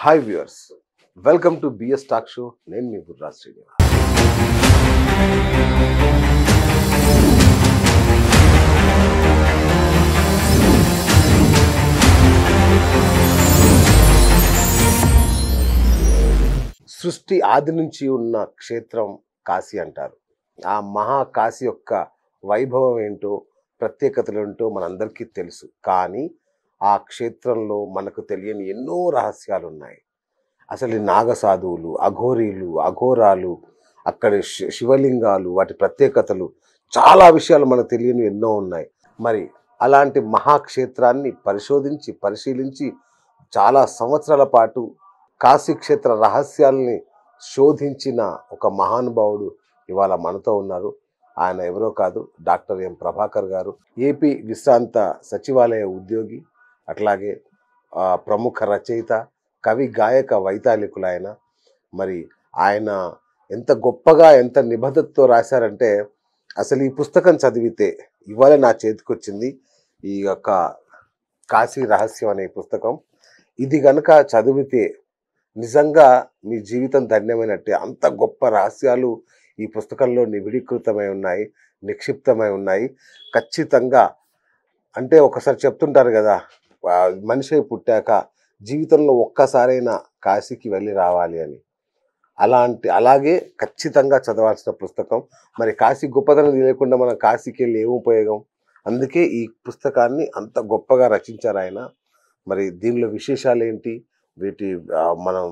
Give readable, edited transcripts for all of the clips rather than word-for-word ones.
Hi viewers, welcome to BS talk show. నేను మీ బుర్రా శ్రీనివాస్. సృష్టి ఆది నుంచి ఉన్న క్షేత్రం కాశీ అంటారు. ఆ మహాకాశీ యొక్క వైభవం ఏంటో, ప్రత్యేకతలు ఏంటో మనందరికీ తెలుసు. కానీ ఆ క్షేత్రంలో మనకు తెలియని ఎన్నో రహస్యాలు ఉన్నాయి. అసలు ఈ నాగసాధువులు, అఘోరీలు, అఘోరాలు, అక్కడి శివలింగాలు, వాటి ప్రత్యేకతలు, చాలా విషయాలు మనకు తెలియని ఎన్నో ఉన్నాయి. మరి అలాంటి మహాక్షేత్రాన్ని పరిశీలించి చాలా సంవత్సరాల పాటు కాశీ క్షేత్ర రహస్యాల్ని శోధించిన ఒక మహానుభావుడు ఇవాళ మనతో ఉన్నారు. ఆయన ఎవరో కాదు, డాక్టర్ ఎం ప్రభాకర్ గారు. ఏపీ విశ్రాంత సచివాలయ ఉద్యోగి, అట్లాగే ప్రముఖ రచయిత, కవి, గాయక, వైతాళికులు ఆయన. మరి ఆయన ఎంత గొప్పగా, ఎంత నిబద్ధతతో రాశారంటే, అసలు ఈ పుస్తకం చదివితే, ఇవాళ నా చేతికి వచ్చింది ఈ యొక్క కాశీ రహస్యం అనే పుస్తకం. ఇది గనక చదివితే నిజంగా మీ జీవితం ధన్యమైనట్టే. అంత గొప్ప రహస్యాలు ఈ పుస్తకంలో నిబిడీకృతమై ఉన్నాయి, నిక్షిప్తమై ఉన్నాయి. ఖచ్చితంగా అంటే ఒకసారి చెప్తుంటారు కదా, మనిషి పుట్టాక జీవితంలో ఒక్కసారైనా కాశీకి వెళ్ళి రావాలి అని. అలాగే ఖచ్చితంగా చదవాల్సిన పుస్తకం. మరి కాశీ గొప్పతనం లేకుండా మనం కాశీకి వెళ్ళి ఏం ఉపయోగం? అందుకే ఈ పుస్తకాన్ని అంత గొప్పగా రచించారు ఆయన. మరి దీనిలో విశేషాలు ఏంటి, వీటి మనం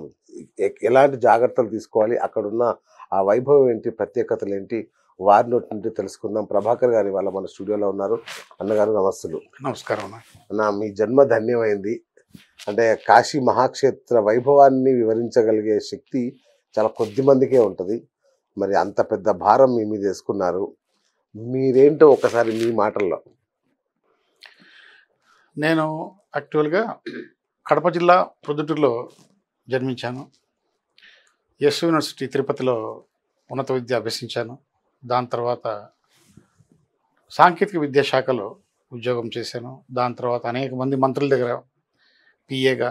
ఎలాంటి జాగ్రత్తలు తీసుకోవాలి, అక్కడున్న ఆ వైభవం ఏంటి, ప్రత్యేకతలు ఏంటి, వారి నోటి నుండి తెలుసుకుందాం. ప్రభాకర్ గారు వాళ్ళ మన స్టూడియోలో ఉన్నారు. అన్నగారు నమస్తులు. నమస్కారం అన్న. మీ జన్మ ధన్యమైంది. అంటే కాశీ మహాక్షేత్ర వైభవాన్ని వివరించగలిగే శక్తి చాలా కొద్ది మందికే ఉంటుంది. మరి అంత పెద్ద భారం మీ మీద వేసుకున్నారు. మీరేంటో ఒకసారి మీ మాటల్లో. నేను యాక్చువల్గా కడప జిల్లా ప్రొద్దుటూరులో జన్మించాను. ఎస్ యూనివర్సిటీ తిరుపతిలో ఉన్నత విద్య అభ్యసించాను. దాని తర్వాత సాంకేతిక విద్యాశాఖలో ఉద్యోగం చేశాను. దాని తర్వాత అనేక మంది మంత్రుల దగ్గర పిఏగా,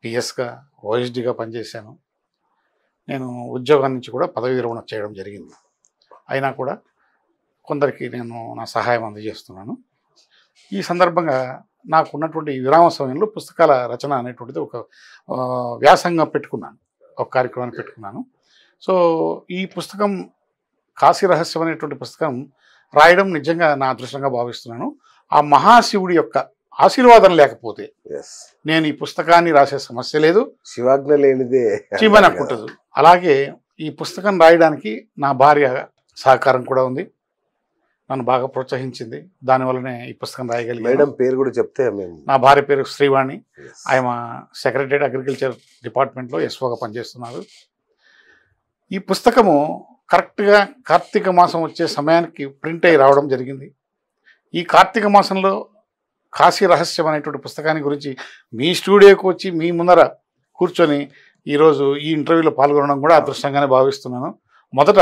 పిఎస్గా, ఓఎస్డీగా పనిచేశాను. నేను ఉద్యోగం నుంచి కూడా పదవి విరమణ చేయడం జరిగింది. అయినా కూడా కొందరికి నేను నా సహాయం అందజేస్తున్నాను. ఈ సందర్భంగా నాకు ఉన్నటువంటి విరామ సమయంలో పుస్తకాల రచన అనేటువంటిది ఒక వ్యాసంగా పెట్టుకున్నాను, ఒక కార్యక్రమాన్ని పెట్టుకున్నాను. సో ఈ పుస్తకం కాశీ రహస్యం అనేటువంటి పుస్తకం రాయడం నిజంగా నా అదృష్టంగా భావిస్తున్నాను. ఆ మహాశివుడి యొక్క ఆశీర్వాదం లేకపోతే నేను ఈ పుస్తకాన్ని రాసే సమస్య లేదు, శివాజ్ఞ లేనిదే చీమని అనుకుంటుంది. అలాగే ఈ పుస్తకం రాయడానికి నా భార్య సహకారం కూడా ఉంది, నన్ను బాగా ప్రోత్సహించింది. దానివల్లనే ఈ పుస్తకం రాయగలిగాను. మేడం పేరు కూడా చెప్తే మేము. నా భార్య పేరు శ్రీవాణి. ఆయన సెక్రటరీ అగ్రికల్చర్ డిపార్ట్మెంట్లో ఎస్ఓగా పనిచేస్తున్నారు. ఈ పుస్తకము కరెక్ట్గా కార్తీక మాసం వచ్చే సమయానికి ప్రింట్ అయ్యి రావడం జరిగింది. ఈ కార్తీక మాసంలో కాశీ రహస్యం అనేటువంటి పుస్తకాన్ని గురించి మీ స్టూడియోకి వచ్చి మీ ముందర కూర్చొని ఈరోజు ఈ ఇంటర్వ్యూలో పాల్గొనడం కూడా అదృష్టంగానే భావిస్తున్నాను. మొదట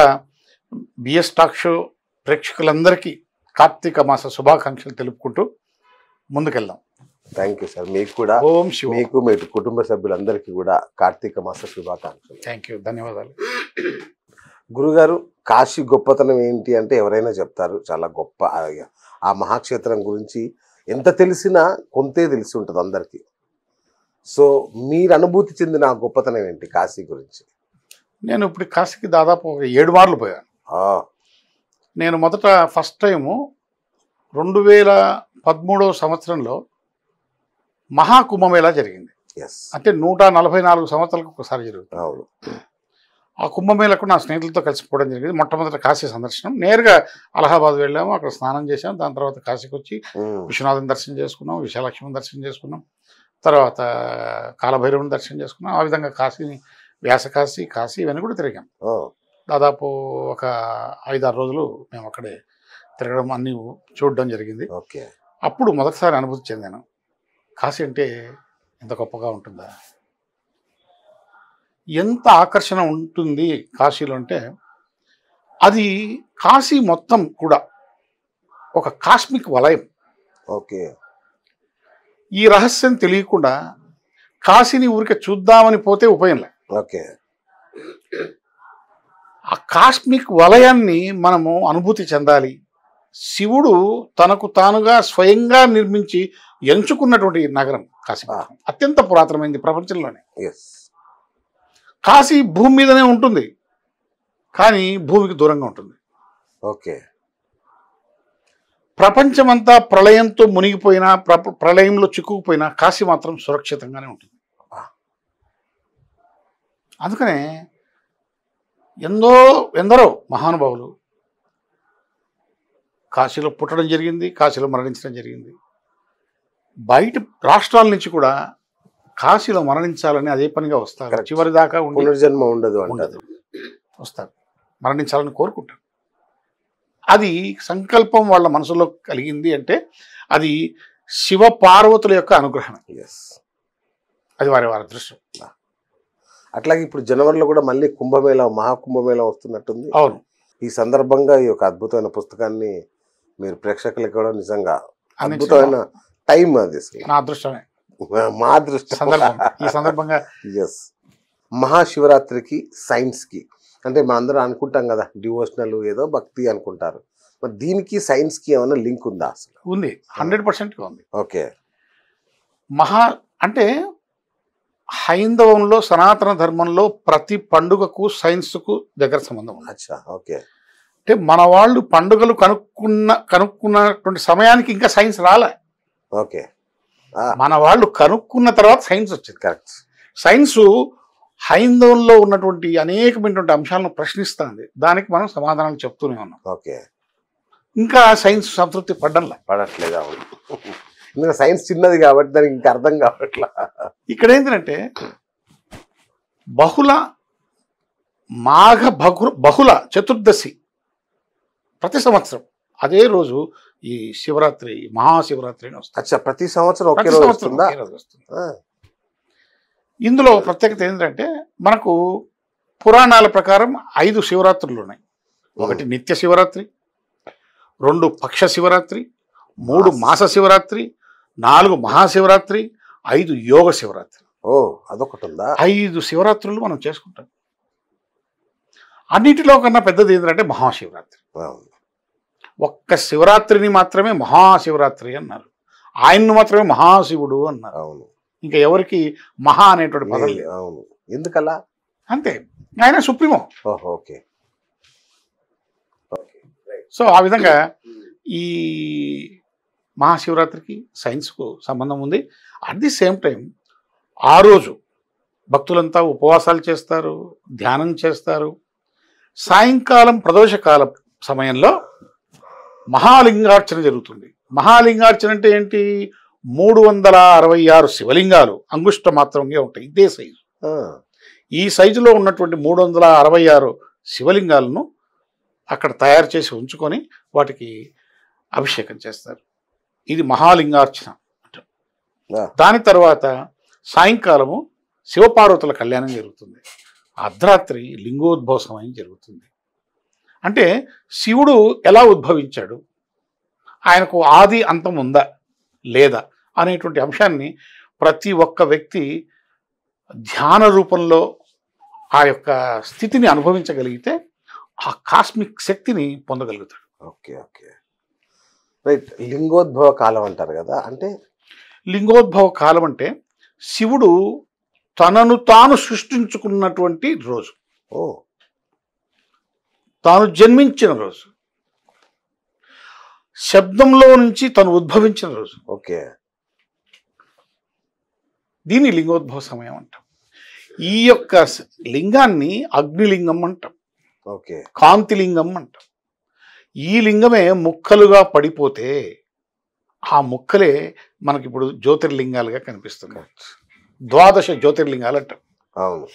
బిఎస్ టాక్ షో ప్రేక్షకులందరికీ కార్తీక మాస శుభాకాంక్షలు తెలుపుకుంటూ ముందుకెళ్దాం. Thank you sir. మీకు కూడా, ఓం శివ. మీకు మీ కుటుంబ సభ్యులందరికీ కూడా కార్తీక మాస శుభాకాంక్షలు. థ్యాంక్ యూ, ధన్యవాదాలు. గురుగారు, కాశీ గొప్పతనం ఏంటి అంటే ఎవరైనా చెప్తారు, చాలా గొప్ప. ఆ మహాక్షేత్రం గురించి ఎంత తెలిసినా కొంతే తెలిసి ఉంటుంది అందరికీ. సో మీరు అనుభూతి చెందిన ఆ గొప్పతనం ఏంటి కాశీ గురించి? నేను ఇప్పుడు కాశీకి దాదాపు 7 మార్లు పోయాను. నేను మొదట ఫస్ట్ టైము 2013 సంవత్సరంలో మహాకుంభమేళా జరిగింది. అంటే 144 సంవత్సరాలకు ఒకసారి జరుగుతుంది. అవును. ఆ కుంభమేళకు నా స్నేహితులతో కలిసిపోవడం జరిగింది. మొట్టమొదటి కాశీ సందర్శనం. నేరుగా అలహాబాద్ వెళ్ళాము, అక్కడ స్నానం చేసాం. దాని తర్వాత కాశీకి వచ్చి విశ్వనాథుని దర్శనం చేసుకున్నాం, విశాలక్ష్మిని దర్శనం చేసుకున్నాం, తర్వాత కాలభైరవుని దర్శనం చేసుకున్నాం. ఆ విధంగా కాశీని, వ్యాసకాశీ, కాశీ ఇవన్నీ కూడా తిరిగాం. దాదాపు ఒక 5-6 రోజులు మేము అక్కడే తిరగడం, అన్నీ చూడడం జరిగింది. అప్పుడు మొదటిసారి అనుభూతి చెందాను, కాశీ అంటే ఎంత గొప్పగా ఉంటుందా, ఎంత ఆకర్షణ ఉంటుంది కాశీలో అంటే. అది కాశీ మొత్తం కూడా ఒక కాస్మిక్ వలయం. ఓకే. ఈ రహస్యం తెలియకుండా కాశీని ఊరికే చూద్దామని పోతే ఉపయోగంలే. ఓకే. ఆ కాస్మిక్ వలయాన్ని మనము అనుభూతి చెందాలి. శివుడు తనకు తానుగా స్వయంగా నిర్మించి ఎంచుకున్నటువంటి నగరం కాశీపట్నం. అత్యంత పురాతనమైనది ప్రపంచంలోనే. ఎస్. కాశీ భూమి మీదనే ఉంటుంది, కానీ భూమికి దూరంగా ఉంటుంది. ఓకే. ప్రపంచమంతా ప్రళయంతో మునిగిపోయినా, ప్రళయంలో చిక్కుకుపోయినా కాశీ మాత్రం సురక్షితంగానే ఉంటుంది. అందుకనే ఎందరో మహానుభావులు కాశీలో పుట్టడం జరిగింది, కాశీలో మరణించడం జరిగింది. బయట రాష్ట్రాల నుంచి కూడా కాశీలో మరణించాలని అదే పనిగా వస్తారు. Correct. చివరి దాకా పునర్జన్మ ఉండదు ఉండదు, వస్తారు, మరణించాలని కోరుకుంటారు. అది సంకల్పం వాళ్ళ మనసులో కలిగింది అంటే అది శివ పార్వతుల యొక్క అనుగ్రహం. ఎస్. అది వారి అదృష్టం. అట్లాగే ఇప్పుడు జనవరిలో కూడా మళ్ళీ కుంభమేళ, మహాకుంభమేళ వస్తున్నట్టుంది. అవును. ఈ సందర్భంగా ఈ యొక్క అద్భుతమైన పుస్తకాన్ని మీరు ప్రేక్షకులకు కూడా నిజంగా అందించడం అద్భుతమైన టైం అది అసలు. నా అదృష్టమే. మా అదృష్టం. ఈ సందర్భంగా ఎస్. మహాశివరాత్రికి సైన్స్కి అంటే మనం అందరం అనుకుంటాం కదా, డివోషనల్ ఏదో భక్తి అనుకుంటారు. మరి దీనికి సైన్స్కి ఏమైనా లింక్ ఉందా అసలు? ఉంది, 100% ఉంది. ఓకే. అంటే హైందవంలో, సనాతన ధర్మంలో ప్రతి పండుగకు సైన్స్కు దగ్గర సంబంధం ఉంది. అచ్చా. ఓకే. అంటే మన వాళ్ళు పండుగలు కనుక్కున్నటువంటి సమయానికి ఇంకా సైన్స్ రాలే. ఓకే. మన వాళ్ళు కనుక్కున్న తర్వాత సైన్స్ వచ్చింది. కరెక్ట్. సైన్సు హైందవంలో ఉన్నటువంటి అనేకమైనటువంటి అంశాలను ప్రశ్నిస్తుంది. దానికి మనం సమాధానాలు చెప్తూనే ఉన్నాం. ఓకే. ఇంకా సైన్స్ సంతృప్తి పడట్లేదు. అవును. ఇంకా సైన్స్ చిన్నది కాబట్టి దానికి ఇంకా అర్థం కావట్లా. ఇక్కడ ఏంటంటే బహుళ చతుర్దశి ప్రతి సంవత్సరం అదే రోజు ఈ శివరాత్రి, మహాశివరాత్రి అని వస్తుంది. అచ్చా. ప్రతి సంవత్సరం ఒకే రోజు వస్తుందా? ఇందులో ప్రత్యేకత ఏంటంటే మనకు పురాణాల ప్రకారం 5 శివరాత్రులు ఉన్నాయి. 1 నిత్య శివరాత్రి, 2 పక్ష శివరాత్రి, 3 మాస శివరాత్రి, 4 మహాశివరాత్రి, 5 యోగ శివరాత్రి. ఓ, అదొకటి ఉందా? 5 శివరాత్రులు మనం చేసుకుంటాం. అన్నిటిలో కన్నా పెద్దది ఏంటంటే మహాశివరాత్రి. ఒక్క శివరాత్రిని మాత్రమే మహాశివరాత్రి అన్నారు. ఆయన్ను మాత్రమే మహాశివుడు అన్నారు. అవును. ఇంకా ఎవరికి మహా అనేటువంటి పదం లేదు. అవును. ఎందుకలా? అంతే, ఆయన సుప్రీమో. ఓకే. సో ఆ విధంగా ఈ మహాశివరాత్రికి సైన్స్కు సంబంధం ఉంది. అట్ ది సేమ్ టైం ఆ రోజు భక్తులంతా ఉపవాసాలు చేస్తారు, ధ్యానం చేస్తారు. సాయంకాలం ప్రదోషకాల సమయంలో మహాలింగార్చన జరుగుతుంది. మహాలింగార్చన అంటే ఏంటి? 366 శివలింగాలు అంగుష్ట మాత్రంగా ఉంటాయి. ఇదే సైజు. ఈ సైజులో ఉన్నటువంటి 366 శివలింగాలను అక్కడ తయారు చేసి ఉంచుకొని వాటికి అభిషేకం చేస్తారు. ఇది మహాలింగార్చన. దాని తర్వాత సాయంకాలము శివపార్వతుల కళ్యాణం జరుగుతుంది. అర్ధరాత్రి లింగోద్భవ సమయం జరుగుతుంది. అంటే శివుడు ఎలా ఉద్భవించాడు, ఆయనకు ఆది అంతం ఉందా లేదా అనేటువంటి అంశాన్ని ప్రతి ఒక్క వ్యక్తి ధ్యాన రూపంలో ఆ యొక్క స్థితిని అనుభవించగలిగితే ఆ కాస్మిక్ శక్తిని పొందగలుగుతాడు. ఓకే. ఓకే. రైట్. లింగోద్భవ కాలం అంటారు కదా, అంటే లింగోద్భవ కాలం అంటే శివుడు తనను తాను సృష్టించుకున్నటువంటి రోజు, తాను జన్మించిన రోజు, శబ్దంలో నుంచి తను ఉద్భవించిన రోజు. ఓకే. దీన్ని లింగోద్భవ సమయం అంటాం. ఈ యొక్క లింగాన్ని అగ్నిలింగం అంటాం, ఓకే, కాంతిలింగం అంటాం. ఈ లింగమే ముక్కలుగా పడిపోతే ఆ ముక్కలే మనకిప్పుడు జ్యోతిర్లింగాలుగా కనిపిస్తున్నాయి. 12 జ్యోతిర్లింగాలు అంటాం. అవును.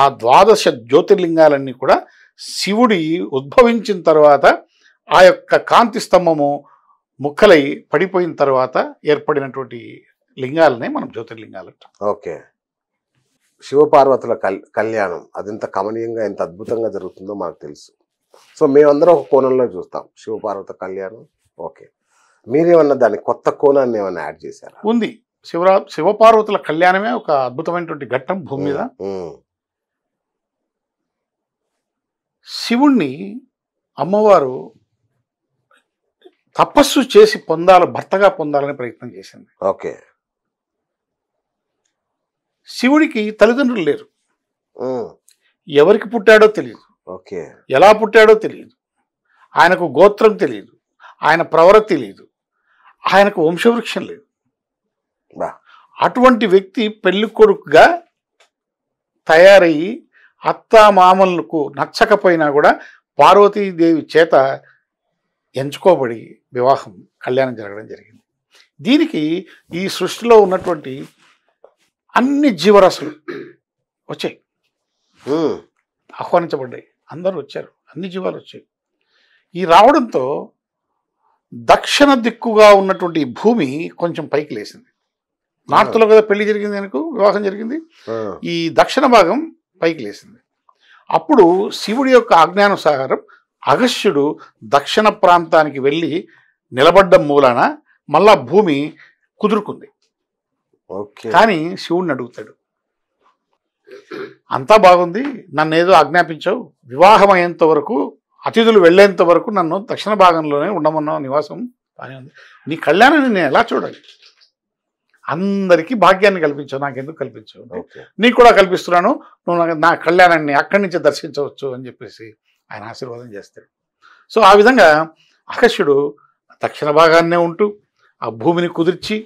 ఆ 12 జ్యోతిర్లింగాలన్నీ కూడా శివుడి ఉద్భవించిన తర్వాత ఆ యొక్క కాంతి స్తంభము ముక్కలై పడిపోయిన తర్వాత ఏర్పడినటువంటి లింగాలనే మనం జ్యోతిర్లింగాలు అంటాం. ఓకే. శివపార్వతుల కళ్యాణం అది ఎంత కమనీయంగా, ఎంత అద్భుతంగా జరుగుతుందో మనకు తెలుసు. సో మేమందరం ఒక కోణంలో చూస్తాం శివపార్వత కళ్యాణం. ఓకే. మీరేమన్నా దాని కొత్త కోణాన్ని ఏమన్నా యాడ్ చేశారా? ఉంది. శివపార్వతుల కళ్యాణమే ఒక అద్భుతమైనటువంటి ఘట్టం భూమి మీద. శివుణ్ణి అమ్మవారు తపస్సు చేసి భర్తగా పొందాలని ప్రయత్నం చేసింది. ఓకే. శివుడికి తల్లిదండ్రులు లేరు, ఎవరికి పుట్టాడో తెలియదు, ఓకే, ఎలా పుట్టాడో తెలియదు, ఆయనకు గోత్రం తెలియదు, ఆయన ప్రవర తెలియదు, ఆయనకు వంశవృక్షం లేదు. అటువంటి వ్యక్తి పెళ్లి కొడుకుగా తయారయ్యి అత్తా మామలకు నచ్చకపోయినా కూడా పార్వతీదేవి చేత ఎంచుకోబడి కళ్యాణం జరగడం జరిగింది. దీనికి ఈ సృష్టిలో ఉన్నటువంటి అన్ని జీవరాశులు వచ్చాయి, ఆహ్వానించబడ్డాయి, అందరూ వచ్చారు, అన్ని జీవాలు వచ్చాయి. ఈ రావడంతో దక్షిణ దిక్కుగా ఉన్నటువంటి భూమి కొంచెం పైకి లేచింది. నార్త్లో కదా పెళ్లి జరిగింది, ఆయనకు వివాహం జరిగింది, ఈ దక్షిణ భాగం పైకి లేచింది. అప్పుడు శివుడి యొక్క ఆజ్ఞానుసారం అగస్త్యుడు దక్షిణ ప్రాంతానికి వెళ్ళి నిలబడ్డం మూలాన మళ్ళా భూమి కుదురుకుంది. కానీ శివుడిని అడుగుతాడు, అంతా బాగుంది, నన్ను ఏదో ఆజ్ఞాపించావు, వివాహం అయ్యేంత వరకు అతిథులు వెళ్ళేంత వరకు నన్ను దక్షిణ భాగంలోనే ఉండమన్నావు, నివాసం బాగానే ఉంది, నీ కళ్యాణాన్ని నేను ఎలా చూడాలి, అందరికీ భాగ్యాన్ని కల్పించావు, నాకెందుకు కల్పించావు, నీకు కూడా కల్పిస్తున్నాను, నువ్వు నా కళ్యాణాన్ని అక్కడి నుంచే దర్శించవచ్చు అని చెప్పేసి ఆయన ఆశీర్వాదం చేస్తాడు. సో ఆ విధంగా అగస్త్యుడు దక్షిణ భాగాన్నే ఉంటూ ఆ భూమిని కుదిర్చి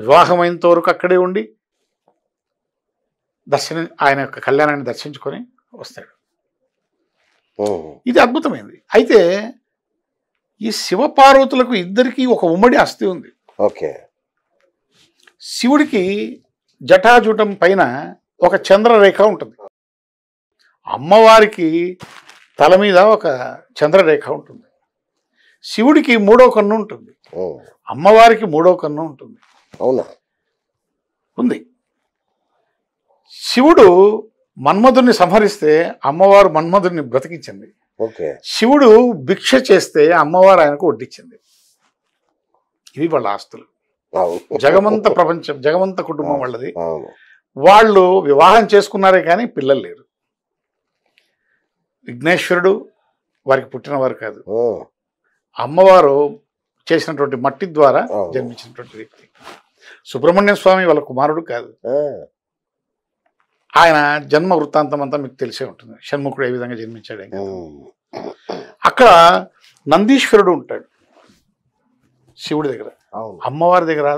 వివాహమైనంత వరకు అక్కడే ఉండి ఆయన యొక్క కళ్యాణాన్ని దర్శించుకొని వస్తాడు. ఇది అద్భుతమైంది. అయితే ఈ శివపార్వతులకు ఇద్దరికి ఒక ఉమ్మడి ఆస్తి ఉంది. ఓకే. శివుడికి జటాజూటం పైన ఒక చంద్రరేఖ ఉంటుంది, అమ్మవారికి తల మీద ఒక చంద్రరేఖ ఉంటుంది. శివుడికి 3వ కన్ను ఉంటుంది, అమ్మవారికి 3వ కన్ను ఉంటుంది. అవునా? ఉంది. శివుడు మన్మధుడిని సంహరిస్తే అమ్మవారు మన్మధుడిని బ్రతికించింది. శివుడు భిక్ష చేస్తే అమ్మవారు ఆయనకు వడ్డించింది. ఇవి వాళ్ళ ఆస్తులు. జగమంత ప్రపంచం, జగమంత కుటుంబం వాళ్ళది. వాళ్ళు వివాహం చేసుకున్నారే కానీ పిల్లలు లేరు. విఘ్నేశ్వరుడు వారికి పుట్టినవారు కాదు, అమ్మవారు చేసినటువంటి మట్టి ద్వారా జన్మించినటువంటి వ్యక్తి. సుబ్రహ్మణ్య స్వామి వాళ్ళ కుమారుడు కాదు. ఆయన జన్మ వృత్తాంతం అంతా మీకు తెలిసే ఉంటుంది, షణ్ముఖుడు ఏ విధంగా జన్మించాడు. అక్కడ నందీశ్వరుడు ఉంటాడు శివుడి దగ్గర, అమ్మవారి దగ్గర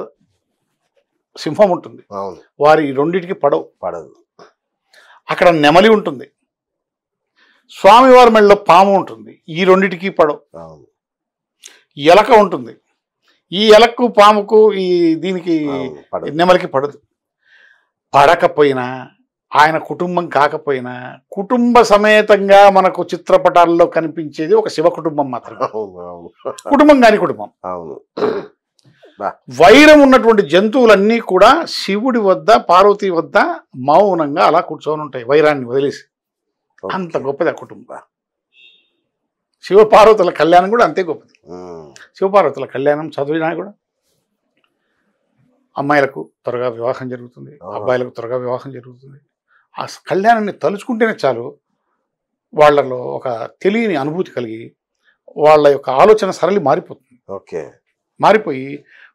సింహం ఉంటుంది. వారి రెండింటికి పడదు. అక్కడ నెమలి ఉంటుంది, స్వామివారి మెడలో పాము ఉంటుంది, ఈ రెండింటికి పడవు. ఎలక ఉంటుంది, ఈ ఎలకు పాముకు ఈ దీనికి నెమలికి పడదు. పడకపోయినా ఆయన కుటుంబం కాకపోయినా కుటుంబ సమేతంగా మనకు చిత్రపటాల్లో కనిపించేది ఒక శివ కుటుంబం మాత్రమే. కుటుంబం కాని కుటుంబం. వైరం ఉన్నటువంటి జంతువులన్నీ కూడా శివుడి వద్ద పార్వతి వద్ద మౌనంగా అలా కూర్చొని ఉంటాయి, వైరాన్ని వదిలేసి. అంత గొప్పది ఆ కుటుంబం. శివపార్వతుల కళ్యాణం కూడా అంతే గొప్పది. శివపార్వతుల కళ్యాణం చదివినా కూడా అమ్మాయిలకు త్వరగా వివాహం జరుగుతుంది, అబ్బాయిలకు త్వరగా వివాహం జరుగుతుంది. ఆ కళ్యాణాన్ని తలుచుకుంటేనే చాలు వాళ్ళలో ఒక తెలియని అనుభూతి కలిగి వాళ్ళ యొక్క ఆలోచన సరళి మారిపోతుంది. మారిపోయి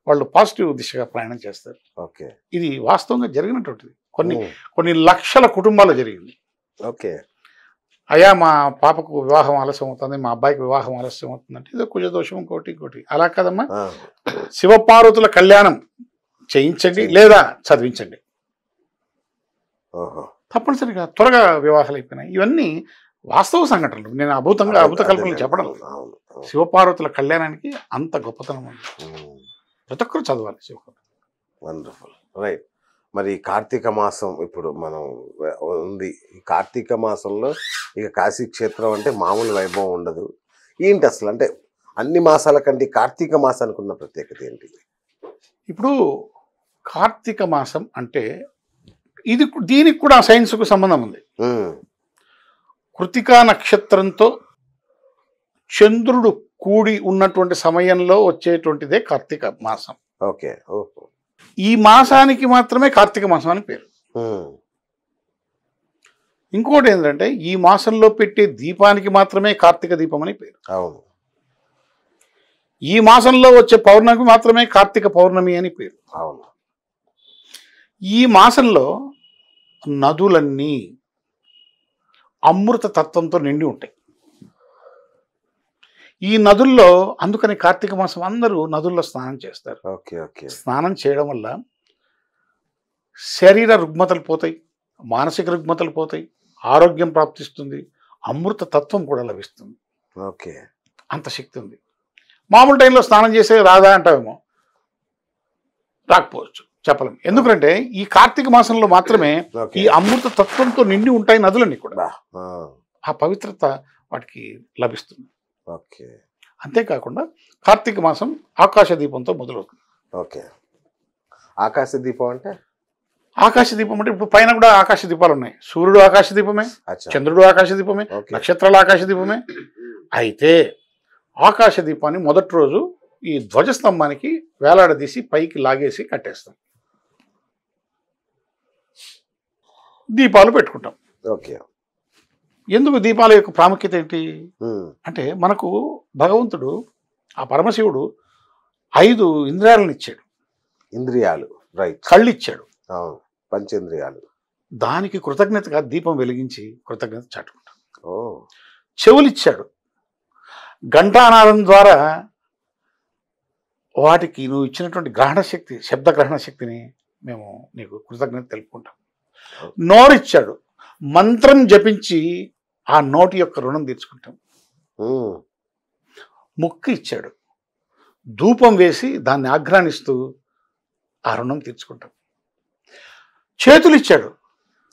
వాళ్ళు పాజిటివ్ దిశగా ప్రయాణం చేస్తారు. ఇది వాస్తవంగా జరిగినటువంటిది. కొన్ని లక్షల కుటుంబాల్లో జరిగింది. అయ్యా మా పాపకు వివాహం ఆలస్యం అవుతుంది, మా అబ్బాయికి వివాహం ఆలస్యం అవుతుంది అంటే ఏదో కుజదోషం ఇంకోటి. అలా కాదమ్మా, శివపార్వతుల కళ్యాణం చేయించండి లేదా చదివించండి, తప్పనిసరిగా త్వరగా వివాహాలు అయిపోయినాయి. ఇవన్నీ వాస్తవ సంఘటనలు. నేను అద్భుత కల్పనలు చెప్పడం. శివపార్వతుల కళ్యాణానికి అంత గొప్పతనం ఉంది. ప్రతి ఒక్కరు చదవాలి శివపార్వతి. వండర్ఫుల్. రైట్. మరి కార్తీక మాసం ఇప్పుడు మనం ఉంది. ఈ కార్తీక మాసంలో ఇక కాశీ క్షేత్రం అంటే మామూలు వైభవం ఉండదు. ఏంటి అసలు, అంటే అన్ని మాసాల కంటే కార్తీక మాసానికి ఉన్న ప్రత్యేకత ఏంటి? ఇప్పుడు కార్తీక మాసం అంటే దీనికి కూడా సైన్స్కు సంబంధం ఉంది. కృతికా నక్షత్రంతో చంద్రుడు కూడి ఉన్నటువంటి సమయంలో వచ్చేటువంటిదే కార్తీక మాసం. ఈ మాసానికి మాత్రమే కార్తీక మాసం అని పేరు. ఉమ్, ఇంకోటి ఏంటంటే ఈ మాసంలో పెట్టే దీపానికి మాత్రమే కార్తీక దీపం అని పేరు. అవును. ఈ మాసంలో వచ్చే పౌర్ణమికి మాత్రమే కార్తీక పౌర్ణమి అని పేరు. అవును. ఈ మాసంలో నదులన్నీ అమృత తత్వంతో నిండి ఉంటాయి. ఈ నదుల్లో అందుకని కార్తీక మాసం అందరూ నదుల్లో స్నానం చేస్తారు. ఓకే. ఓకే. స్నానం చేయడం వల్ల శరీర రుగ్మతలు పోతాయి, మానసిక రుగ్మతలు పోతాయి, ఆరోగ్యం ప్రాప్తిస్తుంది, అమృత తత్వం కూడా లభిస్తుంది. ఓకే. అంత శక్తి ఉంది. మామూలు టైంలో స్నానం చేసే రాదా అంటావేమో, రాకపోవచ్చు, చెప్పలేము. ఎందుకంటే ఈ కార్తీక మాసంలో మాత్రమే ఓకే. ఈ అమృత తత్వంతో నిండి ఉంటాయి నదులన్నీ కూడా. బా, ఆ, ఆ పవిత్రత వాటికి లభిస్తుంది. ఓకే. అంతేకాకుండా కార్తీక మాసం ఆకాశ దీపంతో మొదలవుతుంది. ఓకే. ఆకాశ దీపం అంటే ఆకాశ దీపం అంటే ఇప్పుడు పైన కూడా ఆకాశ దీపాలు ఉన్నాయి. సూర్యుడు ఆకాశ దీపమే, అచ్చా. చంద్రుడు ఆకాశ దీపమే, ఓకే. నక్షత్రాలు ఆకాశ దీపమే. అయితే ఆకాశ దీపాన్ని మొదటి రోజు ఈ ధ్వజస్తంభానికి వేలాడదీసి పైకి లాగేసి కట్టేస్తాం. దీపాలు పెట్టుకుంటాం. ఓకే. ఎందుకు దీపాల యొక్క ప్రాముఖ్యత ఏంటి ఉమ్, అంటే మనకు భగవంతుడు ఆ పరమశివుడు 5 ఇంద్రియాలను ఇచ్చాడు. ఇంద్రియాలు, రైట్. కళ్ళు ఇచ్చాడు. అవును, పంచేంద్రియాలు. దానికి కృతజ్ఞతగా దీపం వెలిగించి కృతజ్ఞత చాటుకుంటాం. ఓ, చెవులు ఇచ్చాడు. ఘంటానాదం ద్వారా వాటికి నువ్వు ఇచ్చినటువంటి గ్రహణ శక్తి, శబ్ద గ్రహణ శక్తిని మేము నీకు కృతజ్ఞత తెలుపుకుంటాం. నోరిచ్చాడు. మంత్రం జపించి ఆ నోటి యొక్క రుణం తీర్చుకుంటాం. ఉమ్, ముక్కు ఇచ్చాడు. ధూపం వేసి దాన్ని ఆఘ్రానిస్తూ ఆ రుణం తీర్చుకుంటాం. చేతులు ఇచ్చాడు.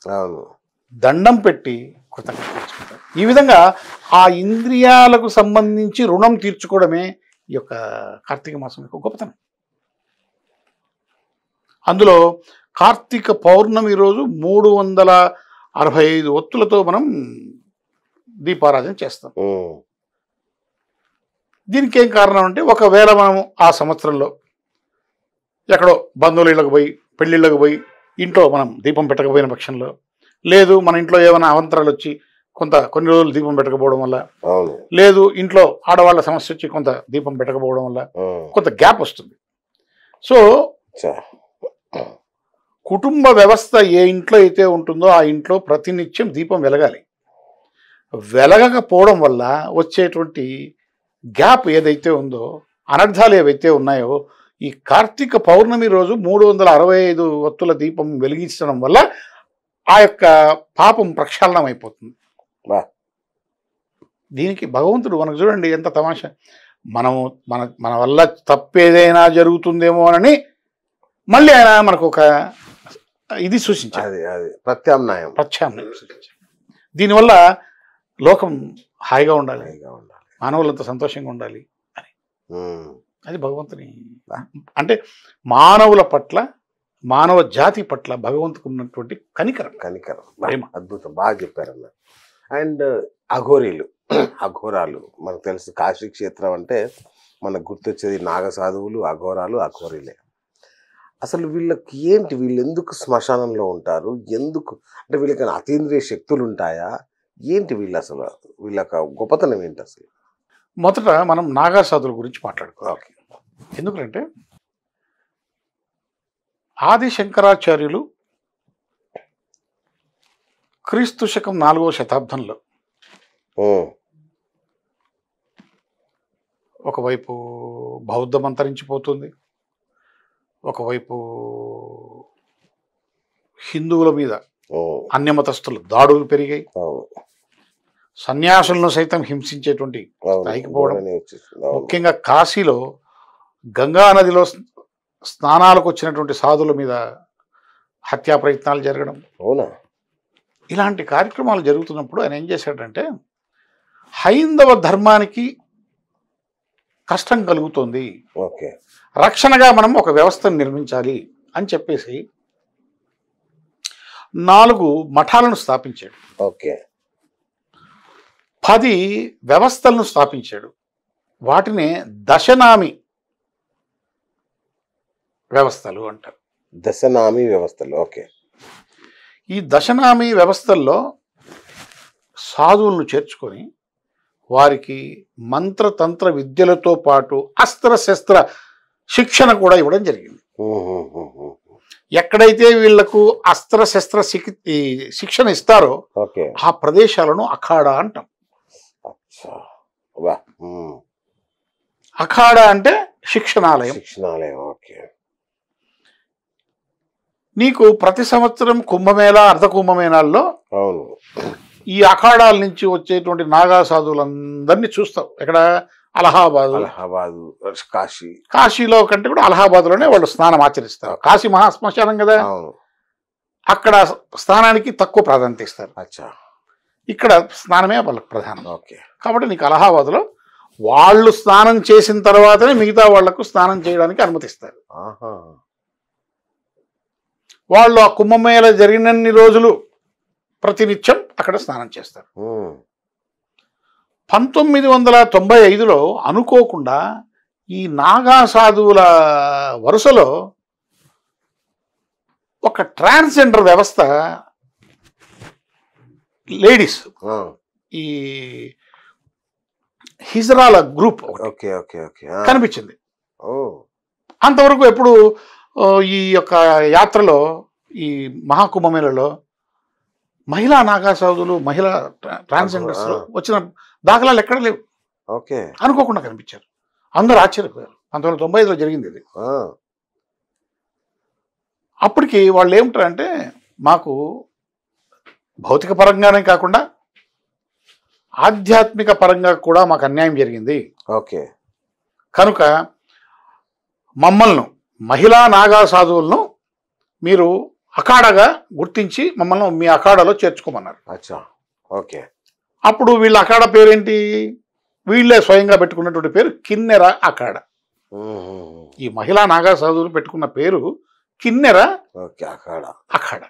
అవును. దండం పెట్టి కృతజ్ఞత తీర్చుకుంటాం. ఈ విధంగా ఆ ఇంద్రియాలకు సంబంధించి రుణం తీర్చుకోవడమే ఈ యొక్క కార్తీక మాసం యొక్క గొప్పతనం. అందులో కార్తీక పౌర్ణమి రోజు 365 ఒత్తులతో మనం దీపారాధన చేస్తాం. ఉమ్, దీనికి ఏం కారణం అంటే, ఒకవేళ మనం ఆ సంవత్సరంలో ఎక్కడో బంధువుల ఇళ్ళకు పోయి, పెళ్ళిళ్ళకు పోయి ఇంట్లో మనం దీపం పెట్టకపోయిన పక్షంలో, లేదు మన ఇంట్లో ఏమైనా అవంతరాలు వచ్చి కొన్ని రోజులు దీపం పెట్టకపోవడం వల్ల, అవును. లేదు ఇంట్లో ఆడవాళ్ళ సమస్య వచ్చి కొంత దీపం పెట్టకపోవడం వల్ల ఉమ్, కొంత గ్యాప్ వస్తుంది. సో అచ్చా. కుటుంబ వ్యవస్థ ఏ ఇంట్లో అయితే ఉంటుందో ఆ ఇంట్లో ప్రతినిత్యం దీపం వెలగాలి. వెలగకపోవడం వల్ల వచ్చేటువంటి గ్యాప్ ఏదైతే ఉందో, అనర్థాలు ఏవైతే ఉన్నాయో, ఈ కార్తీక పౌర్ణమి రోజు 365 ఒత్తుల దీపం వెలిగించడం వల్ల ఆ యొక్క పాపం ప్రక్షాళనం అయిపోతుంది. బా, దీనికి భగవంతుడు మనకు చూడండి ఎంత తమాషా, మనము మన మన వల్ల తప్పేదైనా జరుగుతుందేమో అని మళ్ళీ ఆయన మనకు ఒక ఇది సూచించారు, అది అది ప్రత్యామ్నాయం. ప్రత్యామ్నాయం సూచించారు. దీనివల్ల లోకం హాయిగా ఉండాలి, హాయిగా ఉండాలి. మానవులంతా సంతోషంగా ఉండాలి అని. ఉమ్, అది భగవంతుని అంటే మానవుల పట్ల, మానవ జాతి పట్ల భగవంతుకు ఉన్నటువంటి కనికరం, కనికరం. ప్రేమ. అద్భుతం, బాగా చెప్పారన్న. అండ్ అఘోరీలు, అఘోరాలు మనకు తెలుసు. కాశీ క్షేత్రం అంటే మనకు గుర్తొచ్చేది నాగ సాధువులు, అఘోరాలు, అఘోరీలే. అసలు వీళ్ళకి ఏంటి, వీళ్ళు ఎందుకు శ్మశానంలో ఉంటారు, ఎందుకు అంటే వీళ్ళకి అతీంద్రియ శక్తులు ఉంటాయా ఏంటి, వీళ్ళు అసలు వీళ్ళకి గొప్పతనం ఏంటి అసలు? మొదట మనం నాగాసాధుల గురించి మాట్లాడుకోవాలి. ఎందుకంటే ఆది శంకరాచార్యులు క్రీస్తు శకం 4వ శతాబ్దంలో ఉమ్, ఒకవైపు బౌద్ధం అంతరించిపోతుంది, ఒకవైపు హిందువుల మీద ఉమ్, అన్యమతస్థుల దాడులు పెరిగాయి, అవును, సన్యాసులను సైతం హింసించేటువంటి అవును. స్థాయికి పోవడం. ధోరణి వచ్చేసింది. అవును. ముఖ్యంగా కాశీలో గంగా నదిలో స్నానాలకు వచ్చినటువంటి సాధుల మీద హత్యా ప్రయత్నాలు జరగడం, అవునా? ఇలాంటి కార్యక్రమాలు జరుగుతున్నప్పుడు ఆయన ఏం చేశాడంటే, హైందవ ధర్మానికి కష్టం కలుగుతుంది, ఓకే. రక్షణగా మనం ఒక వ్యవస్థను నిర్మించాలి అని చెప్పేసి 4 మఠాలను స్థాపించాడు, ఓకే. 10 వ్యవస్థలను స్థాపించాడు. వాటినే దశనామి వ్యవస్థలు అంటారు. దశనామి వ్యవస్థలు. ఓకే. ఈ దశనామి వ్యవస్థల్లో సాధువులను చేర్చుకొని వారికి మంత్రతంత్ర విద్యలతో పాటు అస్త్రశస్త్ర శిక్షణ కూడా ఇవ్వడం జరిగింది. ఎక్కడైతే వీళ్లకు అస్త్రశస్త్ర శిక్షణ ఇస్తారో ఓకే. ఆ ప్రదేశాలను అఖాడా అంటాం. అచ్చా. వా. అఖాడా అంటే శిక్షణాలయం. శిక్షణాలయం. ఓకే. నీకు ప్రతి సంవత్సరం కుంభమేళా అర్ధ కుంభమేళాల్లో అవును. ఈ అఖాడాల నుంచి వచ్చేటువంటి నాగా సాధువులందరినీ చూస్తావు. ఇక్కడ అలహాబాదు, అలహాబాదు, కాశీ. కాశీలో కంటే కూడా అలహాబాద్లోనే వాళ్ళు స్నానం ఆచరిస్తారు. కాశీ మహాశ్మశానం కదా, అవును. అక్కడ స్నానానికి తక్కువ ప్రాధాన్యత ఇస్తారు. అచ్చా. ఇక్కడ స్నానమే వాళ్ళకి ప్రధానం. ఓకే. కాబట్టి నీకు అలహాబాద్లో వాళ్ళు స్నానం చేసిన తర్వాతనే మిగతా వాళ్లకు స్నానం చేయడానికి అనుమతిస్తారు. ఆహా. వాళ్ళు ఆ కుంభమేళ జరిగినన్ని రోజులు ప్రతినిత్యం అక్కడ స్నానం చేస్తారు. 1995లో అనుకోకుండా ఈ నాగా సాధువుల వరుసలో ఒక ట్రాన్స్జెండర్ వ్యవస్థ లేడీస్ ఈ హిజరాల గ్రూప్ ఓకే. ఓకే. ఓకే. కనిపించింది. ఓ. అంతవరకు ఎప్పుడు ఈ యొక్క యాత్రలో ఈ మహాకుంభమేళలో మహిళా నాగా సాధువులు, మహిళా ట్రాన్స్జెండర్స్ వచ్చిన దాఖలాలు ఎక్కడ లేవు. ఓకే. అనుకోకుండా కనిపించారు. అందరూ ఆశ్చర్యపోయారు. 1995లో జరిగింది ఇది. అప్పటికి వాళ్ళు ఏమిటారంటే మాకు భౌతిక పరంగానే కాకుండా ఆధ్యాత్మిక పరంగా కూడా మాకు అన్యాయం జరిగింది. ఓకే. కనుక మమ్మల్ని మహిళా నాగా సాధువులను మీరు అఖాడాగా గుర్తించి మమ్మల్ని మీ అఖాడాలో చేర్చుకోమన్నారు. అచ్చా. ఓకే. అప్పుడు వీళ్ళ అఖాడా పేరేంటి? వీళ్ళే స్వయంగా పెట్టుకున్నటువంటి పేరు కిన్నెర అఖాడా. ఈ మహిళా నాగా సాధువులు పెట్టుకున్న పేరు కిన్నెర అఖాడా.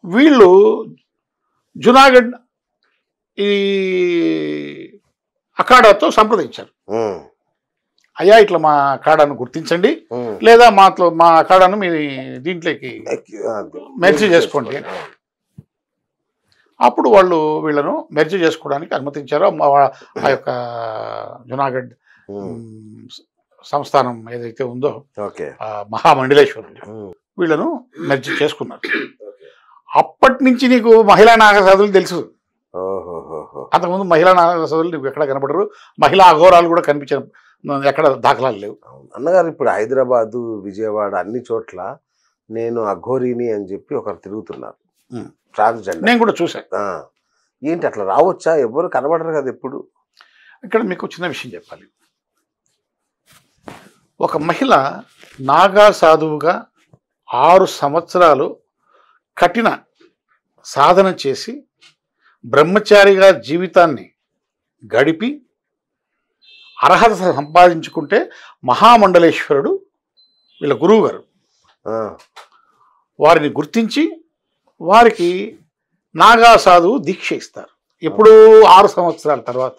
వీళ్ళు జునాగఢ్ ఈ అఖాడాతో సంప్రదించారు. అయ్యా ఇట్లా మా అఖాడాను గుర్తించండి, లేదా మా అఖాడాను మీ దీంట్లోకి మెర్జ్ చేసుకోండి. అప్పుడు వాళ్ళు వీళ్ళను మెర్జ్ చేసుకోవడానికి అనుమతించారు. ఆ యొక్క జునాగఢ్ సంస్థానం ఏదైతే ఉందో మహామండలేశ్వరుడు వీళ్ళను మెర్జ్ చేసుకున్నారు. అప్పటి నుంచి నీకు మహిళా నాగసాధులు తెలుసు. అంతకుముందు మహిళా నాగసాధులు నీకు ఎక్కడ కనపడరు. మహిళా అఘోరాలు కూడా కనిపించారు, ఎక్కడ దాఖలాలు లేవు. అన్నగారు ఇప్పుడు హైదరాబాదు, విజయవాడ అన్ని చోట్ల నేను అఘోరిని అని చెప్పి ఒకరు తిరుగుతున్నారు ట్రాన్స్జెండర్. నేను కూడా చూశాను. ఏంటి అట్లా రావచ్చా? ఎవరు కనబడరు కదా ఎప్పుడు. ఇక్కడ మీకు చిన్న విషయం చెప్పాలి. ఒక మహిళ నాగా సాధువుగా 6 సంవత్సరాలు కఠిన సాధన చేసి బ్రహ్మచారిగా జీవితాన్ని గడిపి అర్హత సంపాదించుకుంటే మహామండలేశ్వరుడు వీళ్ళ గురువు గారు వారిని గుర్తించి వారికి నాగా సాధువు దీక్ష ఇస్తారు. ఎప్పుడు 6 సంవత్సరాల తర్వాత.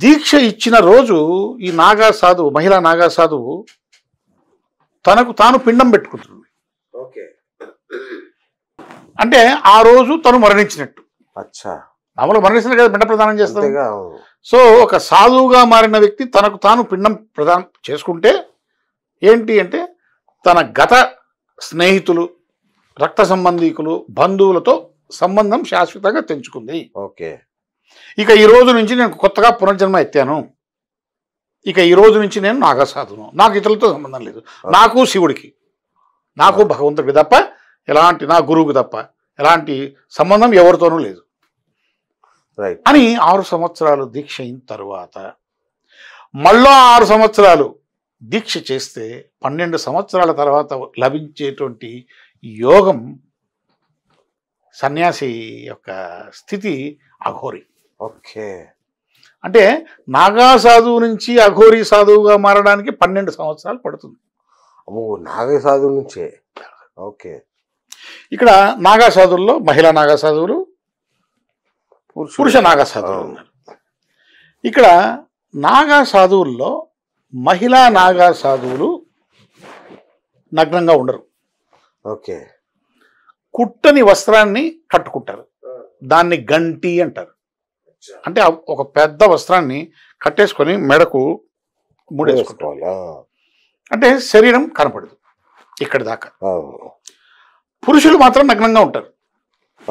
దీక్ష ఇచ్చిన రోజు ఈ నాగా సాధువు, మహిళా నాగా సాధువు తనకు తాను పిండం పెట్టుకుంటుంది. అంటే ఆ రోజు తను మరణించినట్టు. మామూలుగా మరణించిన కదా పిండ ప్రదానం చేస్తాం. సో ఒక సాధువుగా మారిన వ్యక్తి తనకు తాను పిండం ప్రదానం చేసుకుంటే ఏంటి అంటే తన గత స్నేహితులు, రక్త సంబంధీకులు, బంధువులతో సంబంధం శాశ్వతంగా తెంచుకుంది. ఇక ఈ రోజు నుంచి నేను కొత్తగా పునర్జన్మ ఎత్తాను, ఇక ఈ రోజు నుంచి నేను నాగసాధును, నాకు ఇతరులతో సంబంధం లేదు, నాకు శివుడికి, నాకు భగవంతుడికి తప్ప ఎలాంటి, నా గురువుకి తప్ప ఎలాంటి సంబంధం ఎవరితోనూ లేదు అని 6 సంవత్సరాలు దీక్ష అయిన తరువాత మళ్ళా 6 సంవత్సరాలు దీక్ష చేస్తే 12 సంవత్సరాల తర్వాత లభించేటువంటి యోగం, సన్యాసి యొక్క స్థితి అఘోరి. అంటే నాగా సాధువు నుంచి అఘోరీ సాధువుగా మారడానికి 12 సంవత్సరాలు పడుతుంది. నాగా సాధువు నుంచే. ఇక్కడ నాగా సాధువుల్లో మహిళా నాగా సాధువులు, పురుష నాగా సాధువులు ఉన్నారు. ఇక్కడ నాగా సాధువుల్లో మహిళా నాగా సాధువులు నగ్నంగా ఉండరు. ఓకే. కుట్టని వస్త్రాన్ని కట్టుకుంటారు. దాన్ని గంటి అంటారు. అంటే ఒక పెద్ద వస్త్రాన్ని కట్టేసుకొని మెడకు ముడేసుకుంటారు. అంటే శరీరం కనపడదు ఇక్కడ దాకా. పురుషులు మాత్రం నగ్నంగా ఉంటారు.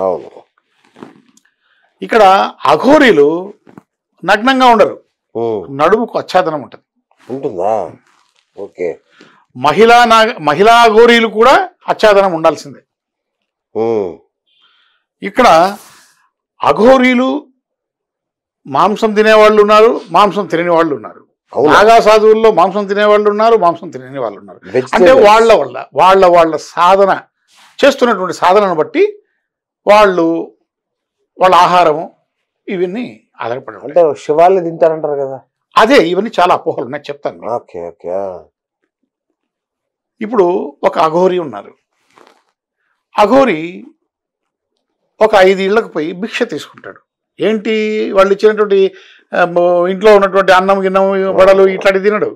అవును. ఇక్కడ అఘోరీలు నగ్నంగా ఉండరు. నడుముకు ఆచ్ఛాదనం ఉంటుంది. ఉంటుందా? ఓకే. మహిళా అఘోరీలు కూడా ఆచ్ఛాదనం ఉండాల్సిందే. ఇక్కడ అఘోరీలు మాంసం తినేవాళ్ళు ఉన్నారు, మాంసం తినని వాళ్ళు ఉన్నారు. నాగా సాధువుల్లో మాంసం తినేవాళ్ళు ఉన్నారు, మాంసం తినని వాళ్ళు ఉన్నారు. అంటే వాళ్ళ సాధన చేస్తున్నటువంటి సాధనను బట్టి వాళ్ళ ఆహారము ఇవన్నీ ఆధారపడి. అంటే శివాళ్ళు తింటారంటారు కదా. అదే, ఇవన్నీ చాలా అపోహలు ఉన్నాయి, చెప్తాను. Okay okay. ఇప్పుడు ఒక అఘోరి ఉన్నారు. అఘోరి ఒక 5 ఇళ్లకు పోయి భిక్ష తీసుకుంటాడు. ఏంటి, వాళ్ళు ఇచ్చినటువంటి ఇంట్లో ఉన్నటువంటి అన్నం గిన్నం వడలు ఇట్లాంటివి తినడు.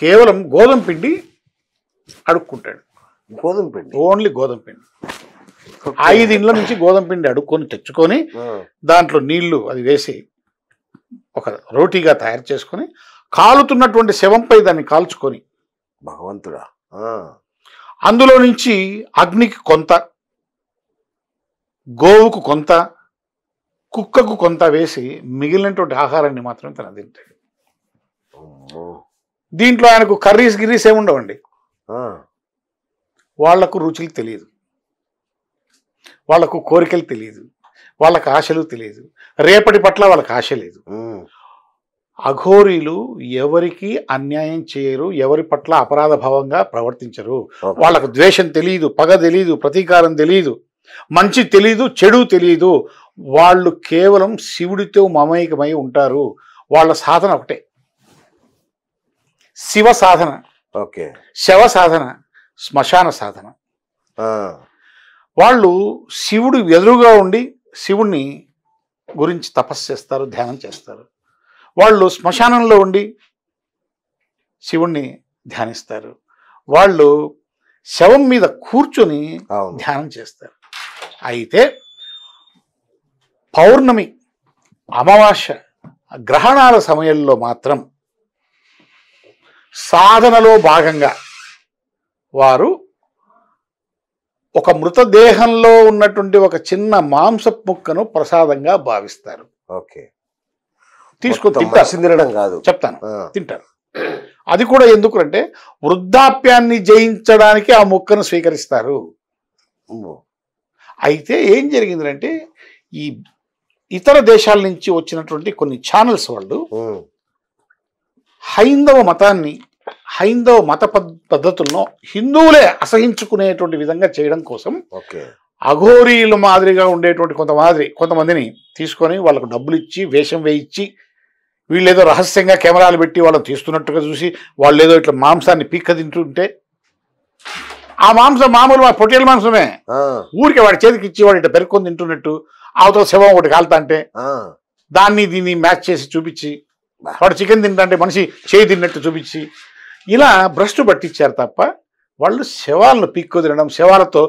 కేవలం గోధుమ పిండి అడుక్కుంటాడు. గోధుమ పిండి, ఓన్లీ గోధుమ పిండి. 5 ఇండ్ల నుంచి గోధుమ పిండి అడుక్కొని తెచ్చుకొని దాంట్లో నీళ్లు అది వేసి ఒక రోటీగా తయారు చేసుకొని కాలుతున్నటువంటి శవంపై దాన్ని కాల్చుకొని, భగవంతుడా, అందులో నుంచి అగ్నికి కొంత, గోవుకు కొంత, కుక్కకు కొంత వేసి మిగిలినటువంటి ఆహారాన్ని మాత్రం తన తింటాడు. దీంట్లో ఆయనకు గిర్రీస్ ఏముండవండి. వాళ్లకు రుచులు తెలియదు, వాళ్లకు కోరికలు తెలియదు, వాళ్ళకు ఆశలు తెలియదు, రేపటి పట్ల వాళ్ళకి ఆశ లేదు. అఘోరీలు ఎవరికి అన్యాయం చేయరు, ఎవరి పట్ల అపరాధ భావంగా ప్రవర్తించరు. వాళ్ళకు ద్వేషం తెలియదు, పగ తెలియదు, ప్రతీకారం తెలియదు, మంచి తెలియదు, చెడు తెలియదు. వాళ్ళు కేవలం శివుడితో మమైకమై ఉంటారు. వాళ్ళ సాధన ఒకటే, శివ సాధన, శవ సాధన, శ్మశాన సాధన. వాళ్ళు శివుడు ఎదురుగా ఉండి శివుణ్ణి గురించి తపస్సు చేస్తారు, ధ్యానం చేస్తారు. వాళ్ళు శ్మశానంలో ఉండి శివుణ్ణి ధ్యానిస్తారు. వాళ్ళు శవం మీద కూర్చొని ధ్యానం చేస్తారు. అయితే పౌర్ణమి, అమావాస్య, గ్రహణాల సమయంలో మాత్రం సాధనలో భాగంగా వారు ఒక మృతదేహంలో ఉన్నటువంటి ఒక చిన్న మాంసపు ముక్కను ప్రసాదంగా భావిస్తారు. తీసుకొని తింటారు కాదు, చెప్తాను, తింటారు. అది కూడా ఎందుకు అంటే వృద్ధాప్యాన్ని జయించడానికి ఆ ముక్కను స్వీకరిస్తారు. అయితే ఏం జరిగిందంటే ఈ ఇతర దేశాల నుంచి వచ్చినటువంటి కొన్ని ఛానల్స్ వాళ్ళు హైందవ మతాన్ని, హైందవ మత పద్ధతులను హిందువులే అసహించుకునేటువంటి విధంగా చేయడం కోసం అఘోరీల మాదిరిగా ఉండేటువంటి కొంతమందిని తీసుకొని వాళ్ళకు డబ్బులు ఇచ్చి, వేషం వేయించి, వీళ్ళేదో రహస్యంగా కెమెరాలు పెట్టి వాళ్ళని తీస్తున్నట్టుగా చూసి వాళ్ళు ఏదో ఇట్లా మాంసాన్ని పీక్క తింటుంటే, ఆ మాంసం మామూలు పొట్టేల మాంసమే, ఊరికి వాడి చేతికి ఇచ్చి వాడు ఇట్లా పెరుక్కొని తింటున్నట్టు, అవతల శవం ఒకటి కాలుతా అంటే దాన్ని దీన్ని మ్యాచ్ చేసి చూపించి, వాడు చికెన్ తింటే మనిషి చేయి తిన్నట్టు చూపించి, ఇలా భ్రష్టు పట్టించారు తప్ప వాళ్ళు శవాలను పీక్కు తినడం, శవాలతో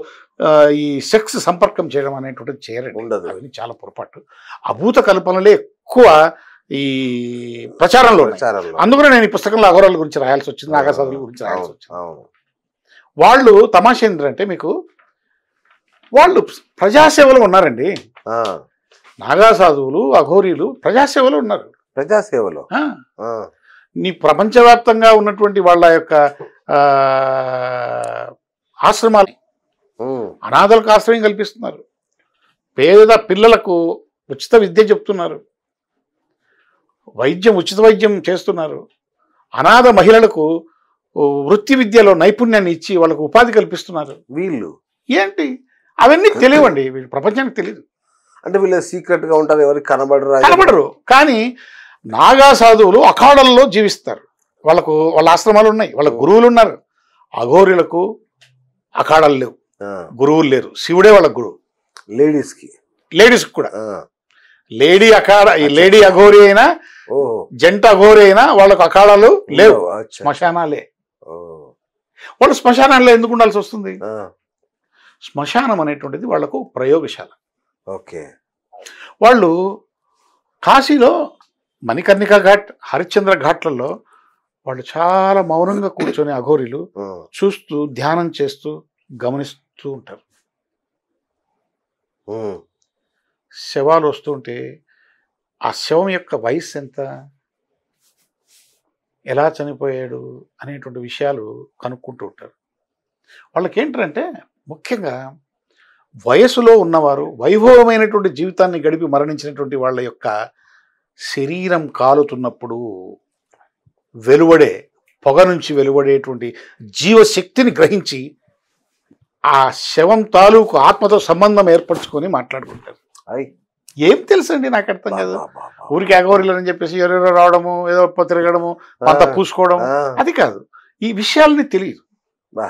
ఈ సెక్స్ సంపర్కం చేయడం అనేటువంటిది చేయరండి. అవన్నీ చాలా పొరపాటు. అభూత కల్పనలే ఎక్కువ ఈ ప్రచారంలో. అందుకనే నేను ఈ పుస్తకంలో అఘోరాల గురించి రాయాల్సి వచ్చింది, నాగాసాధుల గురించి రాయాల్సి వచ్చింది. వాళ్ళు తమాషా ఏంటంటే, మీకు వాళ్ళు ప్రజాసేవలో ఉన్నారండి. నాగాసాధువులు, అఘోరీలు ప్రజాసేవలో ఉన్నారు. ప్రజాసేవలో నీ ప్రపంచవ్యాప్తంగా ఉన్నటువంటి వాళ్ళ యొక్క ఆశ్రమాలు, అనాథలకు ఆశ్రయం కల్పిస్తున్నారు, పేద పిల్లలకు ఉచిత విద్య చెప్తున్నారు, ఉచిత వైద్యం చేస్తున్నారు, అనాథ మహిళలకు వృత్తి విద్యలో నైపుణ్యాన్ని ఇచ్చి వాళ్ళకు ఉపాధి కల్పిస్తున్నారు. వీళ్ళు ఏంటి అవన్నీ తెలియవండి, వీళ్ళు ప్రపంచానికి తెలియదు. అంటే వీళ్ళు సీక్రెట్ గా ఉంటారు, ఎవరికి కనబడరు. కానీ నాగా సాధువులు అఖాడల్లో జీవిస్తారు. వాళ్ళ ఆశ్రమాలు ఉన్నాయి, వాళ్ళ గురువులు ఉన్నారు. అఘోరీలకు అఖాడాలు లేవు, గురువులు లేరు, శివుడే వాళ్ళ గురువు. లేడీస్ కూడా లేడీ అఘోరి అయినా, జంట అఘోరి అయినా వాళ్ళకు అఖాడాలు లేవు, శ్మశానాలే. వాళ్ళు శ్మశానాల్లో ఎందుకు ఉండాల్సి వస్తుంది? ఆ, శ్మశానం అనేటువంటిది వాళ్లకు ప్రయోగశాల. ఓకే. వాళ్ళు కాశీలో మణికర్ణికా ఘాట్, హరిశ్చంద్ర ఘాట్లలో వాళ్ళు చాలా మౌనంగా కూర్చొని అఘోరీలు ఉమ్, చూస్తూ ధ్యానం చేస్తూ గమనిస్తూ ఉంటారు. ఉమ్, శవాలు వస్తుంటే ఆ శవం యొక్క వయస్సు ఎంత, ఎలా చనిపోయాడు అనేటువంటి విషయాలు కనుక్కుంటూ ఉంటారు. వాళ్ళకి ఏంటంటే ముఖ్యంగా వయసులో ఉన్నవారు వైభవమైనటువంటి జీవితాన్ని గడిపి మరణించినటువంటి వాళ్ళ యొక్క శరీరం కాలుతున్నప్పుడు వెలువడే పొగ నుంచి వెలువడేటువంటి జీవశక్తిని గ్రహించి ఆ శవం తాలూకు ఆత్మతో సంబంధం ఏర్పరచుకొని మాట్లాడుకుంటారు. అయ్, ఏం తెలుసండి, నాకు అర్థం కాదు. బా, బా, బా. ఊరికి అఘోరీలు అని చెప్పేసి ఎవరెవరో రావడము, ఏదో తిరగడము, అంత పూసుకోవడం, ఆ, అది కాదు. ఈ విషయాలని తెలియదు. బా.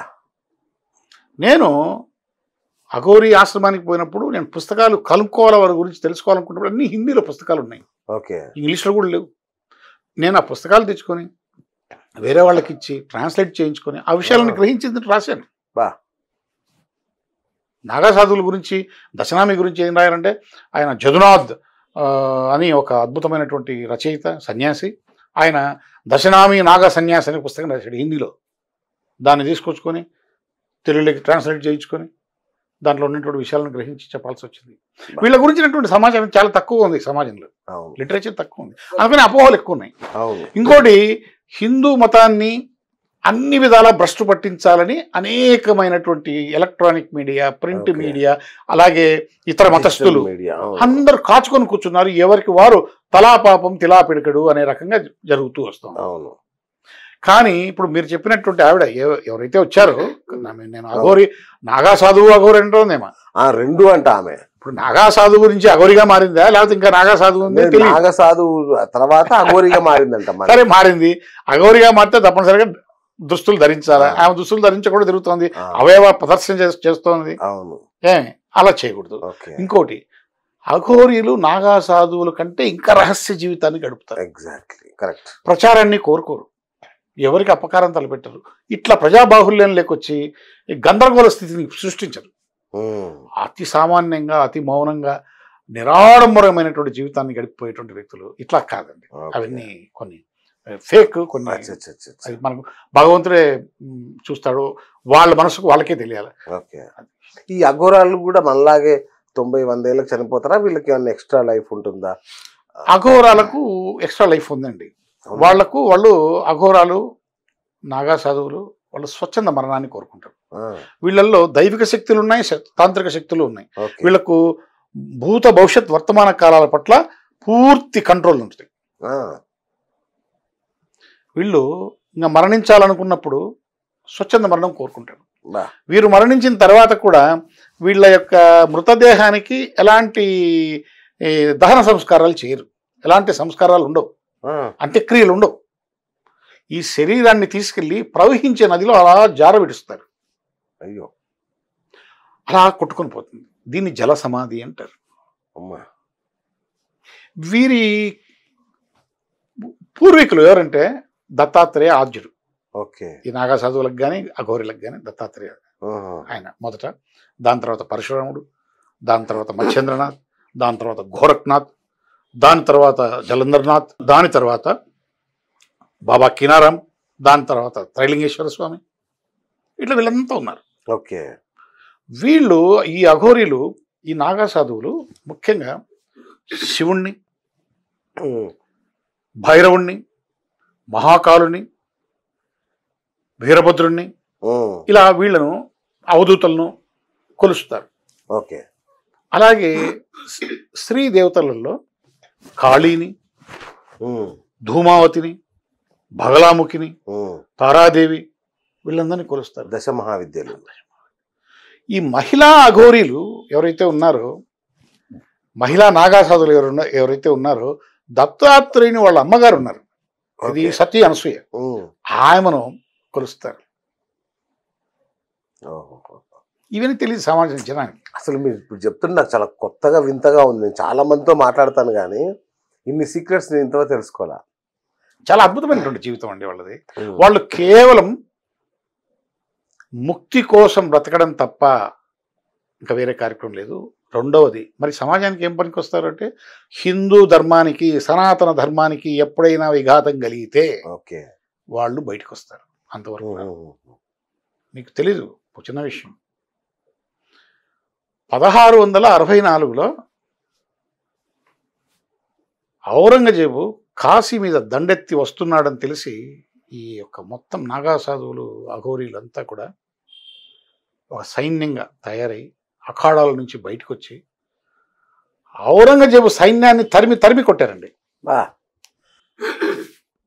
నేను అఘోరీ ఆశ్రమానికి పోయినప్పుడు నేను పుస్తకాలు కనుక్కోవాలి, వారి గురించి తెలుసుకోవాలనుకున్నప్పుడు అన్ని హిందీలో పుస్తకాలు ఉన్నాయి, ఓకే. ఇంగ్లీష్లో కూడా లేవు. నేను ఆ పుస్తకాలు తెచ్చుకొని వేరే వాళ్ళకి ఇచ్చి ట్రాన్స్లేట్ చేయించుకొని ఆ విషయాలను గ్రహించింది రాశాను. బా. నాగా సాధువుల గురించి, దశనామి గురించి ఏం రాయాలంటే ఆయన జదునాథ్ అని ఒక అద్భుతమైనటువంటి రచయిత, సన్యాసి. ఆయన దశనామి నాగా సన్యాసి అనే పుస్తకం రాశాడు హిందీలో. దాన్ని తీసుకొచ్చుకొని తెలుగులోకి ట్రాన్స్లేట్ చేయించుకొని దాంట్లో ఉన్నటువంటి విషయాలను గ్రహించి చెప్పాల్సి వచ్చింది. వీళ్ళ గురించినటువంటి సమాచారం చాలా తక్కువ ఉంది సమాజంలో, అవును, లిటరేచర్ తక్కువ ఉంది, అందుకని అపోహలు ఎక్కువ ఉన్నాయి. అవును. ఇంకోటి, హిందూ మతాన్ని అన్ని విధాలా భ్రష్టు పట్టించాలని అనేకమైనటువంటి electronic media, print Okay. Media, అలాగే ఇతర మతస్థులు మీడియా, అవును. అందరూ కాచుకొని కూర్చున్నారు. ఎవరికి వారు తలా పాపం తిలా పిడకడు అనే రకంగా జరుగుతూ వస్తుంది. అవును. కానీ ఇప్పుడు మీరు చెప్పినటువంటి ఆవిడ ఎవరైతే వచ్చారో, నేను అఘోరి నాగా సాధువు అఘోరి అంటుందేమో. ఆ, రెండు అంట ఆమె. ఇప్పుడు నాగా సాధువు నుంచి అఘోరిగా మారిందా, లేకపోతే ఇంకా నాగా సాధువు ఉందా తెలియదు. నాగసాధు తర్వాత అఘోరిగా మారిందంట మరి. సరే, మారింది. అఘోరిగా మారితే తప్పనిసరిగా దుస్తులు ధరించాలా? ఆమె దుస్తులు ధరించకూడదు, తిరుగుతోంది, ఆ, అవయవ ప్రదర్శన చేస్తోంది. అవును. అలా చేయకూడదు. ఓకే. ఇంకోటి, అఘోరీలు నాగా సాధువుల కంటే ఇంకా రహస్య జీవితాన్ని గడుపుతారు. Exactly correct. ప్రచారాన్ని కోరుకోరు, ఎవరికి అపకారం తలపెట్టరు. ఇట్లా ప్రజాబాహుల్యం లేకొచ్చి ఈ గందరగోళ స్థితిని సృష్టించరు. అతి సామాన్యంగా, అతి మౌనంగా, నిరాడంబరమైనటువంటి జీవితాన్ని గడిపిపోయేటువంటి వ్యక్తులు. ఇట్లా కాదండి, అవన్నీ కొన్ని ఫేక్, కొన్ని అది మనకు భగవంతుడే చూస్తాడు, వాళ్ళ మనసుకు వాళ్ళకే తెలియాలి. ఓకే. ఈ అఘోరాలు కూడా మనలాగే 90-100 ఏళ్ళకి చనిపోతారా? వీళ్ళకి ఏమన్నా ఎక్స్ట్రా లైఫ్ ఉంటుందా? అఘోరాలకు ఎక్స్ట్రా లైఫ్ ఉందండి. వాళ్ళు అఘోరాలు, నాగా సాధువులు వాళ్ళు స్వచ్ఛంద మరణాన్ని కోరుకుంటారు. వీళ్ళల్లో దైవిక శక్తులు ఉన్నాయి, తాంత్రిక శక్తులు ఉన్నాయి. వీళ్ళకు భూత భవిష్యత్ వర్తమాన కాలాల పట్ల పూర్తి కంట్రోల్ ఉంటుంది. వీళ్ళు ఇంకా మరణించాలనుకున్నప్పుడు స్వచ్ఛంద మరణం కోరుకుంటారు. వీరు మరణించిన తర్వాత కూడా వీళ్ళ యొక్క మృతదేహానికి ఎలాంటి దహన సంస్కారాలు చేయరు, ఎలాంటి సంస్కారాలు ఉండవు, అంత్యక్రియలు ఉండవు. ఈ శరీరాన్ని తీసుకెళ్లి ప్రవహించే నదిలో అలా జారవిడుస్తారు. అయ్యో, అలా కొట్టుకొని పోతుంది. దీన్ని జల సమాధి అంటారు. వీరి పూర్వీకులు ఎవరంటే దత్తాత్రేయ ఆద్యుడు. ఓకే. ఈ నాగా సాధువులకు కానీ అఘోరీలకు కానీ దత్తాత్రేయ ఆయన మొదట, దాని తర్వాత పరశురాముడు, దాని తర్వాత మత్స్యేంద్రనాథ్, దాని తర్వాత గోరఖ్నాథ్, దాని తర్వాత జలంధర్నాథ్, దాని తర్వాత బాబా కినారాం, దాని తర్వాత త్రైలింగేశ్వర స్వామి, ఇట్లా వీళ్ళంతా ఉన్నారు. ఓకే. వీళ్ళు ఈ అఘోరీలు, ఈ నాగా సాధువులు ముఖ్యంగా శివుణ్ణి, భైరవుణ్ణి, మహాకాలుని, వీరభద్రుణ్ణి, ఇలా వీళ్ళను అవధూతలను కొలుస్తారు. ఓకే. అలాగే స్త్రీ దేవతలలో కాళీని, ధూమావతిని, బగలాముఖిని, తారాదేవి, వీళ్ళందరినీ కొలుస్తారు. దశ మహావిద్యలు. ఈ మహిళా అఘోరీలు ఎవరైతే ఉన్నారో, మహిళా నాగాసాధులు ఎవరైతే ఉన్నారో, దత్తాత్రేయుని వాళ్ళ అమ్మగారు ఉన్నారు, అది సతీ అనసూయ, ఆమెను కొలుస్తారు. ఇవన్నీ తెలియదు సమాజం జనానికి. అసలు మీరు ఇప్పుడు చెప్తుంటే నాకు చాలా కొత్తగా వింతగా ఉంది. నేను చాలా మందితో మాట్లాడతాను కానీ ఇన్ని సీక్రెట్స్ నేను ఇంతవరకు తెలుసుకోవాలా. చాలా అద్భుతమైనటువంటి జీవితం అండి వాళ్ళది. వాళ్ళు కేవలం ముక్తి కోసం బ్రతకడం తప్ప ఇంకా వేరే కార్యక్రమం లేదు. రెండవది, మరి సమాజానికి ఏం పనికి వస్తారంటే హిందూ ధర్మానికి, సనాతన ధర్మానికి ఎప్పుడైనా విఘాతం కలిగితే ఓకే. వాళ్ళు బయటకు వస్తారు. అంతవరకు మీకు తెలీదు చిన్న విషయం. 1664లో ఔరంగజేబు కాశీ మీద దండెత్తి వస్తున్నాడని తెలిసి ఈ యొక్క మొత్తం నాగా సాధువులు, అఘోరీలంతా కూడా ఒక సైన్యంగా తయారై అఖాడాల నుంచి బయటకు వచ్చి ఔరంగజేబు సైన్యాన్ని తరిమి కొట్టారండి. బా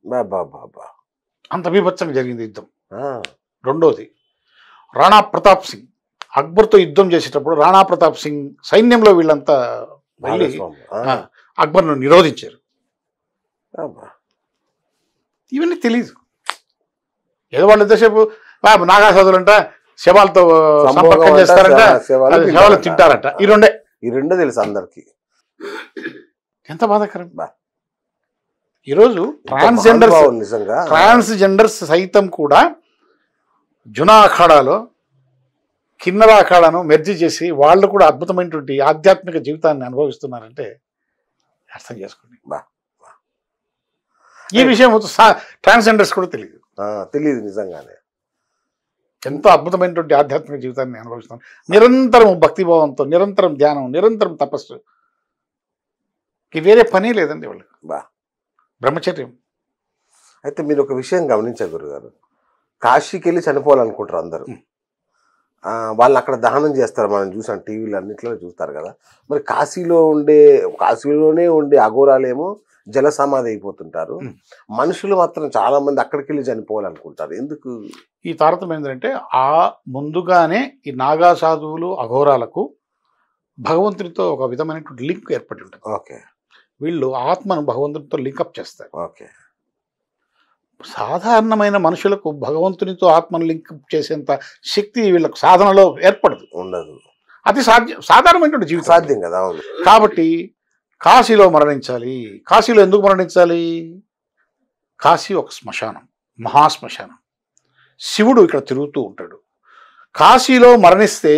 బా బా బా బా. అంత బీభత్సంగా జరిగింది యుద్ధం. రెండోది, రాణా ప్రతాప్ సింగ్ అక్బర్తో యుద్ధం చేసేటప్పుడు రాణా ప్రతాప్ సింగ్ సైన్యంలో వీళ్ళంతా వెళ్ళి అక్బర్ను నిరోధించారు. ఇవన్నీ తెలీదు. ఏదో వాళ్ళు ఎంతసేపు నాగా సాధువులంట శవాలతో సంపర్కం చేస్తారంట, శవాలు తింటారంట. ఈ రెండే తెలుసు అందరికి. ఎంత బాధాకరం. ఈరోజు ట్రాన్స్జెండర్స్ సైతం కూడా జునా అఖాడాలో కిన్నర అఖాడాను మెర్జీ చేసి వాళ్ళు కూడా అద్భుతమైనటువంటి ఆధ్యాత్మిక జీవితాన్ని అనుభవిస్తున్నారంటే అర్థం చేసుకోండి. ఈ విషయం ట్రాన్స్జెండర్స్ కూడా తెలియదు నిజంగానే. ఎంతో అద్భుతమైనటువంటి ఆధ్యాత్మిక జీవితాన్ని అనుభవిస్తున్నాం. నిరంతరం భక్తిభావంతో, నిరంతరం ధ్యానం, నిరంతరం తపస్సు, వేరే పని లేదండి వాళ్ళకి. బ్రహ్మచర్యం. అయితే మీరు ఒక విషయం గమనించారు గురుగారు, కాశీకి వెళ్ళి చనిపోవాలనుకుంటారు అందరూ. వాళ్ళని అక్కడ దహనం చేస్తారు. మనం చూసాం టీవీలు అన్నింటిలో చూస్తారు కదా. మరి కాశీలోనే ఉండే అఘోరాలేమో జల సమాధి అయిపోతుంటారు. మనుషులు మాత్రం చాలా మంది అక్కడికి వెళ్ళి చనిపోవాలనుకుంటారు. ఎందుకు ఈ తారతమ్యం ఏంటంటే ముందుగానే ఈ నాగా సాధువులు, అఘోరాలకు భగవంతునితో ఒక విధమైనటువంటి లింక్ ఏర్పడి ఉంటుంది. ఓకే. వీళ్ళు ఆత్మను భగవంతునితో లింకప్ చేస్తారు. ఓకే. సాధారణమైన మనుషులకు భగవంతునితో ఆత్మను లింకప్ చేసేంత శక్తి వీళ్ళకు సాధనలో ఏర్పడదు, ఉండదు. అది సాధారణమైనటువంటి జీవితం సాధ్యం కదా. కాబట్టి కాశీలో మరణించాలి. కాశీలో ఎందుకు మరణించాలి? కాశీ ఒక శ్మశానం, మహాశ్మశానం. శివుడు ఇక్కడ తిరుగుతూ ఉంటాడు. కాశీలో మరణిస్తే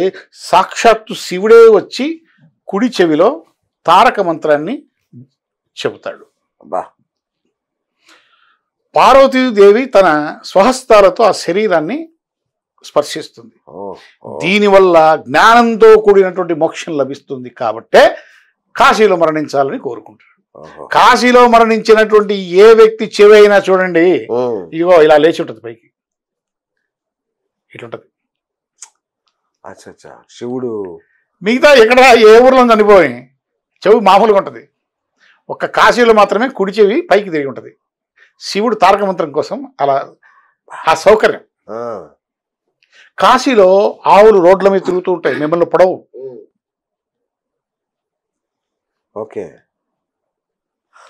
సాక్షాత్తు శివుడే వచ్చి కుడి చెవిలో తారక మంత్రాన్ని చెబుతాడు. పార్వతీదేవి తన స్వహస్తాలతో ఆ శరీరాన్ని స్పర్శిస్తుంది. దీనివల్ల జ్ఞానంతో కూడినటువంటి మోక్షం లభిస్తుంది. కాబట్టే కాశీలో మరణించాలని కోరుకుంటాడు. కాశీలో మరణించినటువంటి ఏ వ్యక్తి చెవి అయినా చూడండి, ఇగో ఇలా లేచి ఉంటుంది, పైకి ఇట్లుంటది. శివుడు మిగతా ఎక్కడ ఏ ఊర్లో చనిపోయి చెవి మామూలుగా ఉంటుంది. ఒక్క కాశీలో మాత్రమే కుడి చెవి పైకి తిరిగి ఉంటుంది. శివుడు తారక మంత్రం కోసం అలా ఆ సౌకర్యం. కాశీలో ఆవులు రోడ్ల మీద తిరుగుతూ ఉంటాయి, మిమ్మల్ని పొడవు. ఓకే.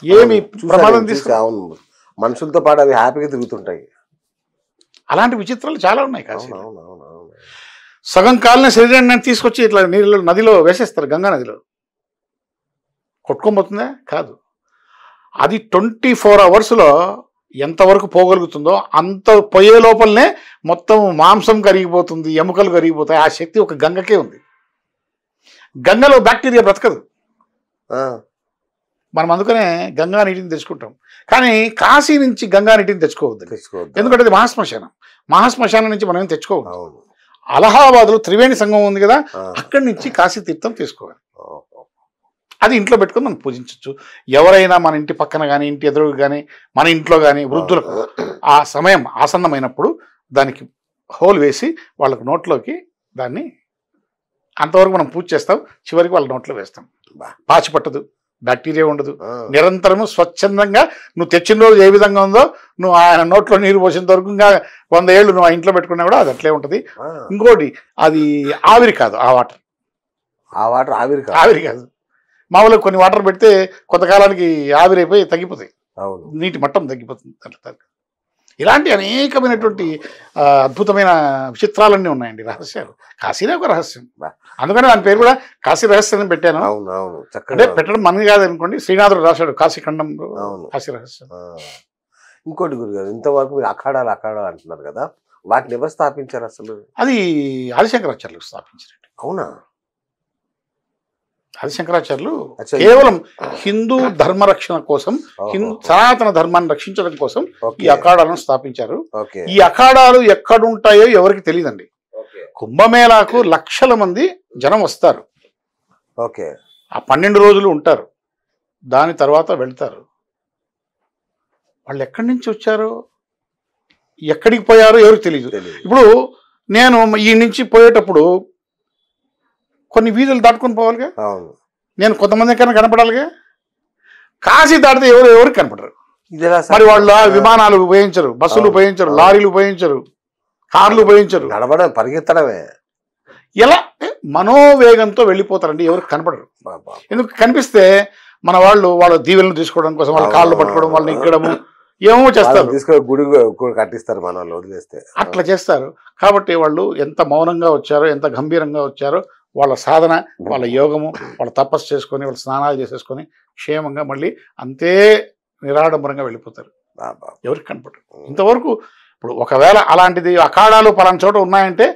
ఏమి ప్రమాదం తీసుకు మనుషులతో పాటు అవి హ్యాపీగా తిరుగుతుంటాయి. అలాంటి విచిత్రాలు చాలా ఉన్నాయి కాశీలో. సగం కాలిన శరీరాన్ని తీసుకొచ్చి ఇట్లా నీళ్ళు నదిలో వేసేస్తారు, గంగా నదిలో. కొట్టుకోబోతుందా? కాదు. అది 24 అవర్స్లో ఎంతవరకు పోగలుగుతుందో అంత పోయే లోపలనే మొత్తం మాంసం కరిగిపోతుంది, ఎముకలు కరిగిపోతాయి. ఆ శక్తి ఒక గంగకే ఉంది. గంగలో బ్యాక్టీరియా బ్రతకదు. మనం అందుకనే గంగా నీటిని తెచ్చుకుంటాం. కానీ కాశీ నుంచి గంగా నీటిని తెచ్చుకోవద్దు, ఎందుకంటే అది మహాశ్మశానం. మహాశ్మశానం నుంచి మనం ఏం తెచ్చుకోవద్దు. అలహాబాద్లో త్రివేణి సంగమం ఉంది కదా, అక్కడి నుంచి కాశీ తీర్థం తీసుకోవాలి. అది ఇంట్లో పెట్టుకొని మనం పూజించవచ్చు. ఎవరైనా మన ఇంటి పక్కన కానీ, ఇంటి ఎదురు కానీ, మన ఇంట్లో కానీ వృద్ధులకు ఆ సమయం ఆసన్నమైనప్పుడు దానికి హోల్ వేసి వాళ్ళకు నోట్లోకి దాన్ని అంతవరకు మనం పూజ చేస్తాం. చివరికి వాళ్ళ నోట్లో వేస్తాం. పాచి పట్టదు, బ్యాక్టీరియా ఉండదు. నిరంతరము స్వచ్ఛందంగా నువ్వు తెచ్చిన రోజు ఏ విధంగా ఉందో నువ్వు ఆయన నోట్లో నీరు పోసేంత వరకు ఇంకా 100 ఏళ్ళు నువ్వు ఆ ఇంట్లో పెట్టుకున్నా కూడా అది అట్లే ఉంటుంది. ఇంకోటి, అది ఆవిరి కాదు. ఆ వాటర్ ఆవిరి కాదు. మామూలుగా కొన్ని వాటర్ పెడితే కొంతకాలానికి ఆవిరైపోయి తగ్గిపోతాయి, నీటి మట్టం తగ్గిపోతుంది. ఇలాంటి అనేకమైనటువంటి అద్భుతమైన విచిత్రాలన్నీ ఉన్నాయండి, రహస్యాలు. కాశీనే ఒక రహస్యం. అందుకని దాని పేరు కూడా కాశీ రహస్యం పెట్టాను. అంటే పెట్టడం మనది కాదు అనుకోండి, శ్రీనాథుడు రాశాడు కాశీఖండంలో కాశీ రహస్యం. ఇంకోటి గురుగారు, ఇంతవరకు మీరు అఖాడాలు అంటున్నారు కదా, వాటిని ఎవరు స్థాపించారు అసలు? అది ఆదిశంకరాచార్యులు స్థాపించారు. అవునా? ఆదిశంకరాచార్యులు అచ్చా. కేవలం హిందూ ధర్మ రక్షణ కోసం, ఓహో. సనాతన ధర్మాన్ని రక్షించడం కోసం ఈ ఓకే. అఖాడాలను స్థాపించారు. ఓకే. ఈ అఖాడాలు ఎక్కడుంటాయో ఎవరికి తెలియదండి. ఓకే. కుంభమేళాకు లక్షల మంది జనం వస్తారు. ఓకే. ఆ 12 రోజులు ఉంటారు. దాని తర్వాత వెళ్తారు. వాళ్ళు ఎక్కడి నుంచి వచ్చారో, ఎక్కడికి పోయారో ఎవరికి తెలియదు. తెలీదు. ఇప్పుడు నేను ఈ నుంచి పోయేటప్పుడు కొన్ని వీధులు దాటుకొని పోవాలిగా, అవును. నేను కొంతమంది ఎక్కడ కనపడాలిగా. కాశీ దాటితే ఎవరికి కనపడరు. ఇది ఎలా మరి సాధ్యం? వాళ్ళు విమానాలు ఉపయోగించరు, బస్సులు అవును. ఉపయోగించరు, అవును. లారీలు ఉపయోగించరు, కార్లు ఉపయోగించరు. నడవడం, పరిగెత్తడమే. ఎలా మనోవేగంతో వెళ్ళిపోతారండి, ఎవరికి కనపడరు. బాబా. ఎందుకు కనిపిస్తే మన వాళ్ళు వాళ్ళ దీవెలను తీసుకోవడం కోసం వాళ్ళ కాళ్ళు పట్టుకోవడం, వాళ్ళని ఎక్కడము ఏమో చేస్తారు, తీసుకొని గుడి కట్టిస్తారు మన వాళ్ళు వదిలేస్తే. అట్లా చేస్తారు. కాబట్టి వాళ్ళు ఎంత మౌనంగా వచ్చారో, ఎంత గంభీరంగా వచ్చారో, వాళ్ళ సాధన, వాళ్ళ యోగము, వాళ్ళ తపస్సు చేసుకొని, వాళ్ళ స్నానాలు చేసేసుకొని క్షేమంగా మళ్ళీ అంతే నిరాడంబరంగా వెళ్ళిపోతారు. బాబా. ఎవరికి కనపడరు. ఇంతవరకు ఇప్పుడు ఒకవేళ అలాంటిది అఖాడాలు పలానా చోట ఉన్నాయంటే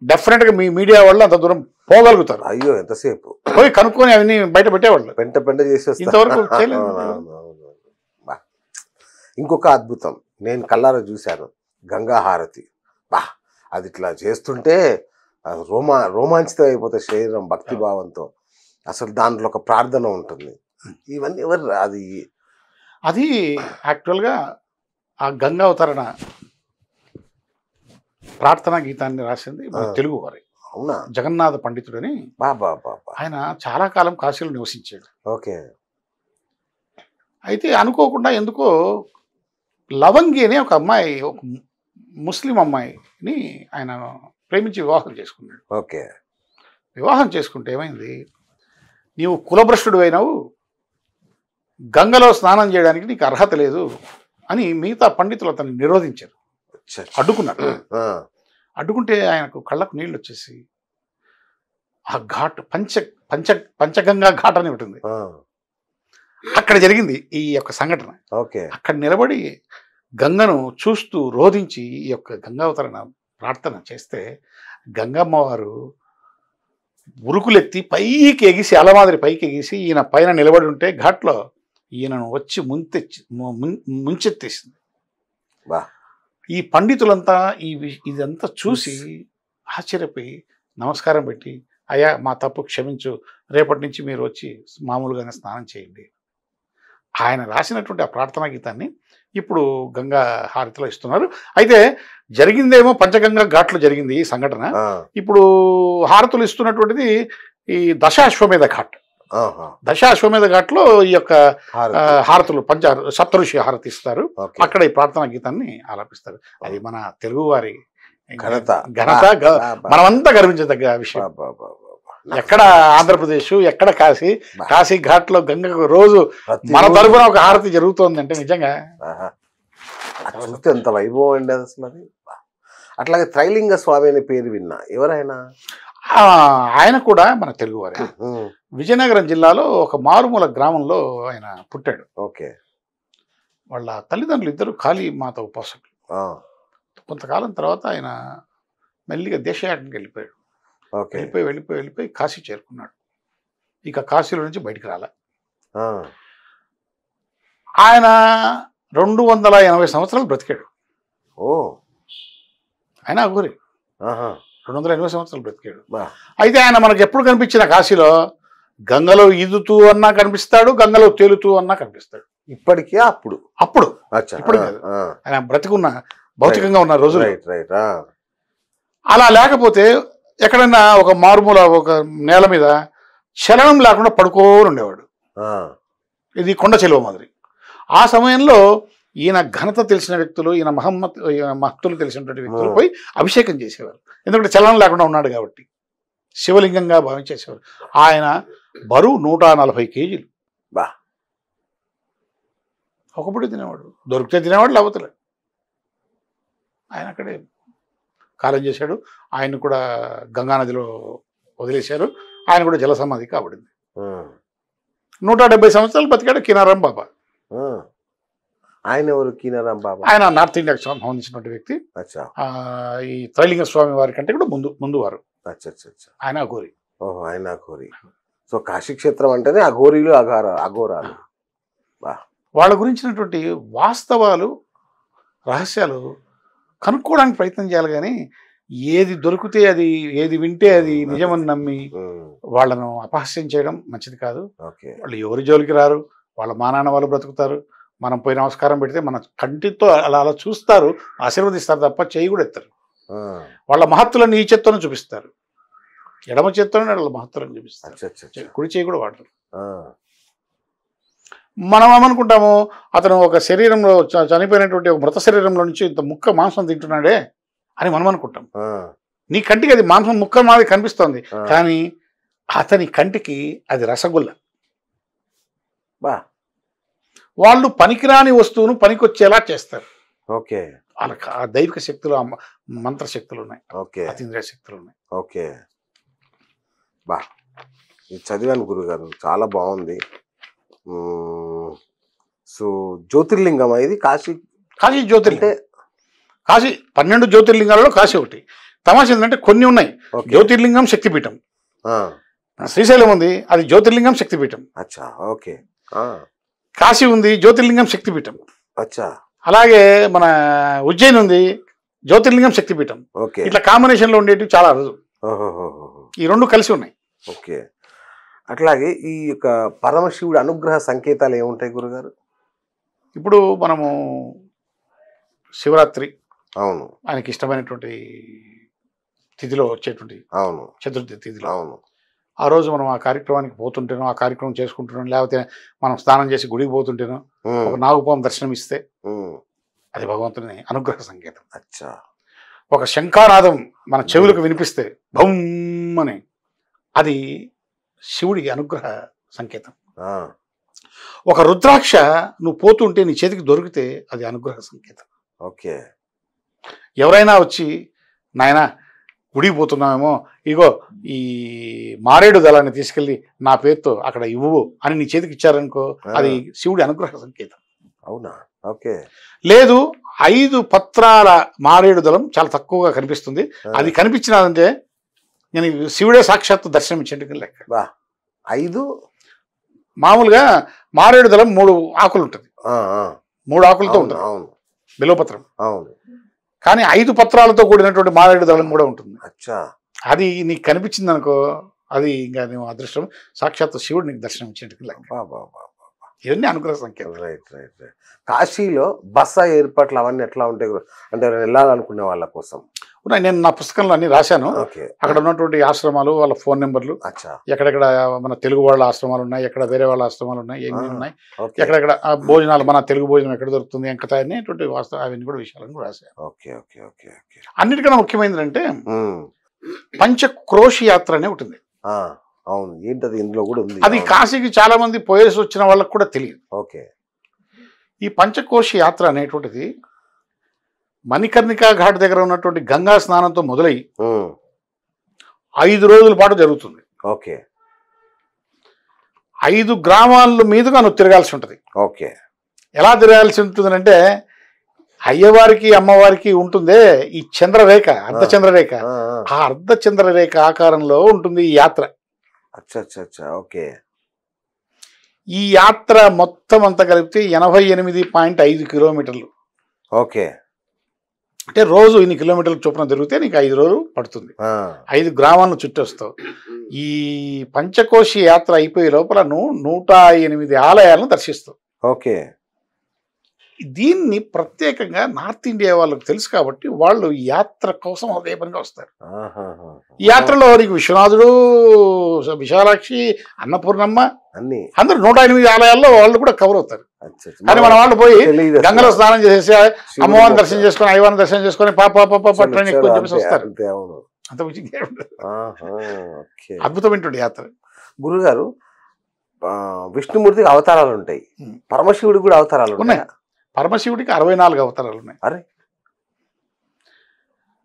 డెఫినెట్గా మీ మీడియా వాళ్ళు అంత దూరం పోగలుగుతారు. అయ్యో, ఎంతసేపు పోయి కనుక్కొని అవన్నీ బయట పెట్టేవాళ్ళు. పెంట పెంట చేసి వస్తారు. ఇంతవరకు చేయలేదు. అవునవునవును. బా. ఇంకొక అద్భుతం నేను కళ్ళారా చూశాను, గంగా హారతి. బా, అది ఇట్లా చేస్తుంటే రోమాంచితం అయిపోతుంది శరీరం భక్తిభావంతో. అసలు దాంట్లో ఒక ప్రార్థన ఉంటుంది. ఇవన్నీ ఎవరు అది యాక్చువల్గా ఆ గంగా అవతరణ ప్రార్థనా గీతాన్ని రాసింది మన తెలుగు వారి. అవునా? జగన్నాథ పండితుడని. బాబా బాబా. ఆయన చాలా కాలం కాశీలో నివసించాడు. ఓకే. అయితే అనుకోకుండా ఎందుకో లవంగి అనే ఒక అమ్మాయి, ఒక ముస్లిం అమ్మాయిని ఆయన ప్రేమించి వివాహం చేసుకున్నాడు. ఓకే. వివాహం చేసుకుంటే ఏమైంది, నీవు కులభ్రష్టుడు అయినావు, గంగలో స్నానం చేయడానికి నీకు అర్హత లేదు అని మిగతా పండితులు అతన్ని నిరోధించారు, అడ్డుకున్నారు. అడ్డుకుంటే ఆయనకు కళ్ళకు నీళ్ళు వచ్చేసి ఆ ఘాట్ పంచగంగా ఘాట్ అని ఉంటుంది, అక్కడ జరిగింది ఈ యొక్క సంఘటన. ఓకే. అక్కడ నిలబడి గంగను చూస్తూ రోధించి ఈ యొక్క గంగావతరణ ప్రార్థన చేస్తే గంగమ్మ వారు ఉరుకులెత్తి పైకి ఎగిసి, అలమాదిరి పైకి ఎగిసి ఈయన పైన నిలబడి ఉంటే ఘాట్లో ఈయనను వచ్చి ముంచెత్తేసింది. ఈ పండితులంతా ఇదంతా చూసి ఆశ్చర్యపోయి నమస్కారం పెట్టి, అయ్యా మా తప్పు క్షమించు, రేపటి నుంచి మీరు వచ్చి మామూలుగానే స్నానం చేయండి. ఆయన రాసినటువంటి ఆ ప్రార్థనా గీతాన్ని ఇప్పుడు గంగా హారతిలో ఇస్తున్నారు. అయితే జరిగిందేమో పంచగంగా ఘాట్లో జరిగింది ఈ సంఘటన. ఇప్పుడు హారతులు ఇస్తున్నటువంటిది ఈ దశాశ్వమేధ ఘాట్. దశాశ్వమేధ ఘాట్లో ఈ యొక్క హారతులు సప్తఋషి హారతి ఇస్తారు. అక్కడ ఈ ప్రార్థనా గీతాన్ని ఆలపిస్తారు. అది మన తెలుగు వారి ఘనత, మనమంతా గర్వించదగ్గ విషయం. ఎక్కడ ఆంధ్రప్రదేశ్, ఎక్కడ కాశీ ఘాట్ లో గంగకు రోజు మన తరపున ఒక హారతి జరుగుతోంది అంటే నిజంగా చూస్తే ఎంత వైభవం అండి అసలు అది. అట్లాగే త్రైలింగ స్వామి అనే పేరు విన్నా, ఎవరైనా? ఆయన కూడా మన తెలుగు వారే. విజయనగరం జిల్లాలో ఒక మారుమూల గ్రామంలో ఆయన పుట్టాడు. ఓకే. వాళ్ళ తల్లిదండ్రులు ఇద్దరు కాళీ మాత ఉపాసకులు. కొంతకాలం తర్వాత ఆయన మెల్లిగా దేశయాటనికి వెళ్ళిపోయాడు. వెళ్ళిపోయి కాశీ చేరుకున్నాడు. ఇక కాశీలో నుంచి బయటికి రాలే. ఆయన 280 సంవత్సరాలు బ్రతికాడు. ఆయన అఘోరి 280 సంవత్సరాలు బ్రతికాడు. అయితే ఆయన మనకు ఎప్పుడు కనిపించిన కాశీలో గంగలో ఈదుతూ అన్నా కనిపిస్తాడు, గంగలో తేలుతూ అన్నా కనిపిస్తాడు. ఇప్పటికీ అప్పుడు ఇప్పుడు కాదు, ఆయన బ్రతికున్న భౌతికంగా ఉన్న రోజులు. అలా లేకపోతే ఎక్కడన్నా ఒక మారుమూల ఒక నేల మీద చలనం లేకుండా పడుకోని ఉండేవాడు. ఇది కొండ చెలువ మాదిరి. ఆ సమయంలో ఈయన ఘనత తెలిసిన వ్యక్తులు, ఈయన మహత్తులు తెలిసినటువంటి వ్యక్తులు పోయి అభిషేకం చేసేవారు. ఎందుకంటే చలనం లేకుండా ఉన్నాడు కాబట్టి శివలింగంగా భావించేసేవారు. ఆయన బరువు 140 కేజీలు. ఒకప్పుడు తినేవాడు, దొరికితే తినేవాడు, లేకపోతే ఆయన అక్కడే కాలం చేశాడు. ఆయన కూడా గంగానదిలో వదిలేశారు. ఆయన కూడా జల సమాధి కాబడింది. 170 సంవత్సరాలు బతికాడు కినారం బాబా. ఆయన ఎవరు కీనారాం బాబా? ఆయన నార్త్ ఇండియాకి సంబంధించినటువంటి వ్యక్తి. అచ్చా ఈ త్రైలింగ స్వామి వారి కంటే కూడా ముందు వారు. అచ్చా అచ్చా అచ్చా. ఆయన అఘోరి. ఓహో, ఆయన అఘోరి. సో కాశీ క్షేత్రం అంటేనే అఘోరీలు అఘోరాలు. బా, వాళ్ళ గురించినటువంటి వాస్తవాలు రహస్యాలు కనుక్కోవడానికి ప్రయత్నం చేయాలి, కానీ ఏది దొరికితే అది, ఏది వింటే అది నిజమని నమ్మి వాళ్ళను అపహాస్యం చేయడం మంచిది కాదు. ఓకే. వాళ్ళు ఎవరి జోలికి రారు, వాళ్ళ మానాన్న వాళ్ళు బ్రతుకుతారు. మనం పోయి నమస్కారం పెడితే మన కంటితో అలా అలా చూస్తారు, ఆశీర్వదిస్తారు తప్ప చేయి కూడా ఎత్తారు. వాళ్ళ మహత్తులను ఈ చేత్తోనే చూపిస్తారు, ఎడమ చేత్తోనే వాళ్ళ మహత్తులను చూపిస్తారు, కుడి చేయి కూడా వాడరు. మనం ఏమనుకుంటాము, అతను ఒక శరీరంలో చనిపోయినటువంటి ఒక మృత శరీరంలో నుంచి ఇంత ముక్క మాంసం తింటున్నాడే అని మనం అనుకుంటాం. నీ కంటికి అది మాంసం ముక్క మాది కనిపిస్తోంది, కానీ అతని కంటికి అది రసగుల్ల. బా, వాళ్ళు పనికిరాని వస్తువును పనికొచ్చేలా చేస్తారు. ఓకే. వాళ్ళకి ఆ దైవిక శక్తులు, మంత్ర శక్తులు ఉన్నాయి, ఓకే, అతీంద్రియ శక్తులు ఉన్నాయి. ఓకే. బా, ఇది చదివాను గురుగారు, చాలా బాగుంది. సో జ్యోతిర్లింగం ఇది కాశీ జ్యోతిర్లింగం. కాశీ 12 జ్యోతిర్లింగాలలో కాశీ ఒకటి. తమాషా ఏంటంటే కొన్ని ఉన్నాయి. జ్యోతిర్లింగం శక్తిపీఠం, శ్రీశైలం ఉంది, అది జ్యోతిర్లింగం శక్తిపీఠం. అచ్చా, ఓకే. కాశీ ఉంది, జ్యోతిర్లింగం శక్తిపీఠం. అచ్చా. అలాగే మన ఉజ్జయిని ఉంది, జ్యోతిర్లింగం శక్తిపీఠం. ఓకే. ఇట్లా కాంబినేషన్ లో ఉండేవి చాలా రోజు. ఈ రెండు కలిసి ఉన్నాయి. ఓకే. అట్లాగే ఈ యొక్క పరమశివుడి అనుగ్రహ సంకేతాలు ఏముంటాయి గురుగారు? ఇప్పుడు మనము శివరాత్రి, అవును, ఆయనకి ఇష్టమైనటువంటి తిథిలో వచ్చేటువంటి, అవును, చతుర్థి తిథిలో, అవును, ఆ రోజు మనం ఆ కార్యక్రమానికి పోతుంటేనో, ఆ కార్యక్రమం చేసుకుంటున్నాం, లేకపోతే మనం స్నానం చేసి గుడికి పోతుంటేనో ఒక నాగుపాము దర్శనం ఇస్తే అది భగవంతుని అనుగ్రహ సంకేతం. అచ్చా. ఒక శంఖానాదం మన చెవులకు వినిపిస్తే భౌమ్ అని, అది శివుడి అనుగ్రహ సంకేతం. ఒక రుద్రాక్ష నువ్వు పోతుంటే నీ చేతికి దొరికితే అది అనుగ్రహ సంకేతం. ఓకే. ఎవరైనా వచ్చి నాయన గుడికి పోతున్నామేమో, ఇగో ఈ మారేడు దళాన్ని తీసుకెళ్ళి నా పేరుతో అక్కడ ఇవ్వు అని నీ చేతికి ఇచ్చారనుకో, అది శివుడి అనుగ్రహ సంకేతం. అవునా? ఓకే. లేదు, 5 పత్రాల మారేడు దళం చాలా తక్కువగా కనిపిస్తుంది, అది కనిపించినాదంటే నేను శివుడే సాక్షాత్తు దర్శనం ఇచ్చేందుకు లెక్క. 5 మామూలుగా మారేడు దళం 3 ఆకులు ఉంటుంది, 3 ఆకులతో ఉంటుంది. అవును, బిల్వపత్రం. అవును. కానీ 5 పత్రాలతో కూడినటువంటి మారేడు దళం కూడా ఉంటుంది. అచ్చా. అది నీకు కనిపించింది అనుకో, అది ఇంకా నువ్వు అదృష్టం, సాక్షాత్తు శివుడు నీకు దర్శనం ఇచ్చేందుకు లెక్క. ఇవన్నీ అనుగ్రహ సంఖ్య. Right right right. కాశీలో బస ఏర్పాట్లు అవన్నీ ఎట్లా ఉంటాయి అంటే వెళ్ళాలనుకునే వాళ్ళ కోసం? ఉన్నాయి, నేను నా పుస్తకంలో అన్ని రాశాను. ఓకే. అక్కడ ఉన్నటువంటి ఆశ్రమాలు, వాళ్ళ ఫోన్ నెంబర్లు, అచ్చా, ఎక్కడెక్కడ మన తెలుగు వాళ్ళ ఆశ్రమాలు ఉన్నాయి, ఎక్కడ వేరే వాళ్ళ ఆశ్రమాలు ఉన్నాయి, ఎన్ని ఉన్నాయి, ఓకే, ఎక్కడెక్కడ భోజనాలు, మన తెలుగు భోజనం ఎక్కడ దొరుకుతుంది, ఎంత అనేటువంటి వాస్తవ అవన్నీ కూడా విషయాలను కూడా రాశాను. Okay okay okay okay. అన్నిటికన్నా ముఖ్యమైనది అంటే పంచక్రోషి యాత్ర అనే ఉంటుంది. అవును, ఏంటది? ఇందులో కూడా ఉంది. అది కాశీకి చాలా మంది పోయేసి వచ్చిన వాళ్ళకి కూడా తెలియదు. ఓకే. ఈ పంచకోశి యాత్ర అనేటువంటిది మణికర్ణికా ఘాట్ దగ్గర ఉన్నటువంటి గంగా స్నానంతో మొదలై 5 రోజుల పాటు జరుగుతుంది. ఓకే. 5 గ్రామాల మీదుగా నువ్వు తిరగాల్సి ఉంటుంది. ఓకే. ఎలా తిరగాల్సి ఉంటుంది అంటే, అయ్యవారికి అమ్మవారికి ఉంటుందే ఈ చంద్రరేఖ, అర్ధచంద్రరేఖ, ఆ అర్ధచంద్రరేఖ ఆకారంలో ఉంటుంది ఈ యాత్ర. అచ్చా అచ్చా అచ్చా. ఓకే. ఈ యాత్ర మొత్తం అంతా కలిపితే 88.5 కిలోమీటర్లు. ఓకే. అంటే రోజు ఇన్ని కిలోమీటర్ల చొప్పున తిరిగితే నీకు 5 రోజులు పడుతుంది. 5 గ్రామాలను చుట్టొస్తావు. ఈ పంచకోశి యాత్ర అయిపోయే లోపల నువ్వు 108 ఆలయాలను దర్శిస్తావు. ఓకే. దీన్ని ప్రత్యేకంగా నార్త్ ఇండియా వాళ్ళకి తెలుసు కాబట్టి వాళ్ళు యాత్ర కోసం అదే పనిగా వస్తారు. ఈ యాత్రలో నీకు విశ్వనాథుడు, విశాలాక్షి, అన్నపూర్ణమ్మ అన్ని అందరూ 108 ఆలయాల్లో వాళ్ళు కూడా కవర్ అవుతారు. కానీ మన వాళ్ళు పోయి గంగలో స్నానం చేసేసి అమ్మవారిని దర్శనం చేసుకొని, అయ్యవారిని దర్శనం చేసుకొని పట్టణం ఎక్కువ చెప్పేసి వస్తారు. అంత అద్భుతమైనటువంటి యాత్ర. గురుగారు, విష్ణుమూర్తికి అవతారాలు ఉంటాయి, పరమశివుడికి కూడా అవతారాలు ఉన్నాయి. పరమశివుడికి 64 అవతారాలు ఉన్నాయి. అరే,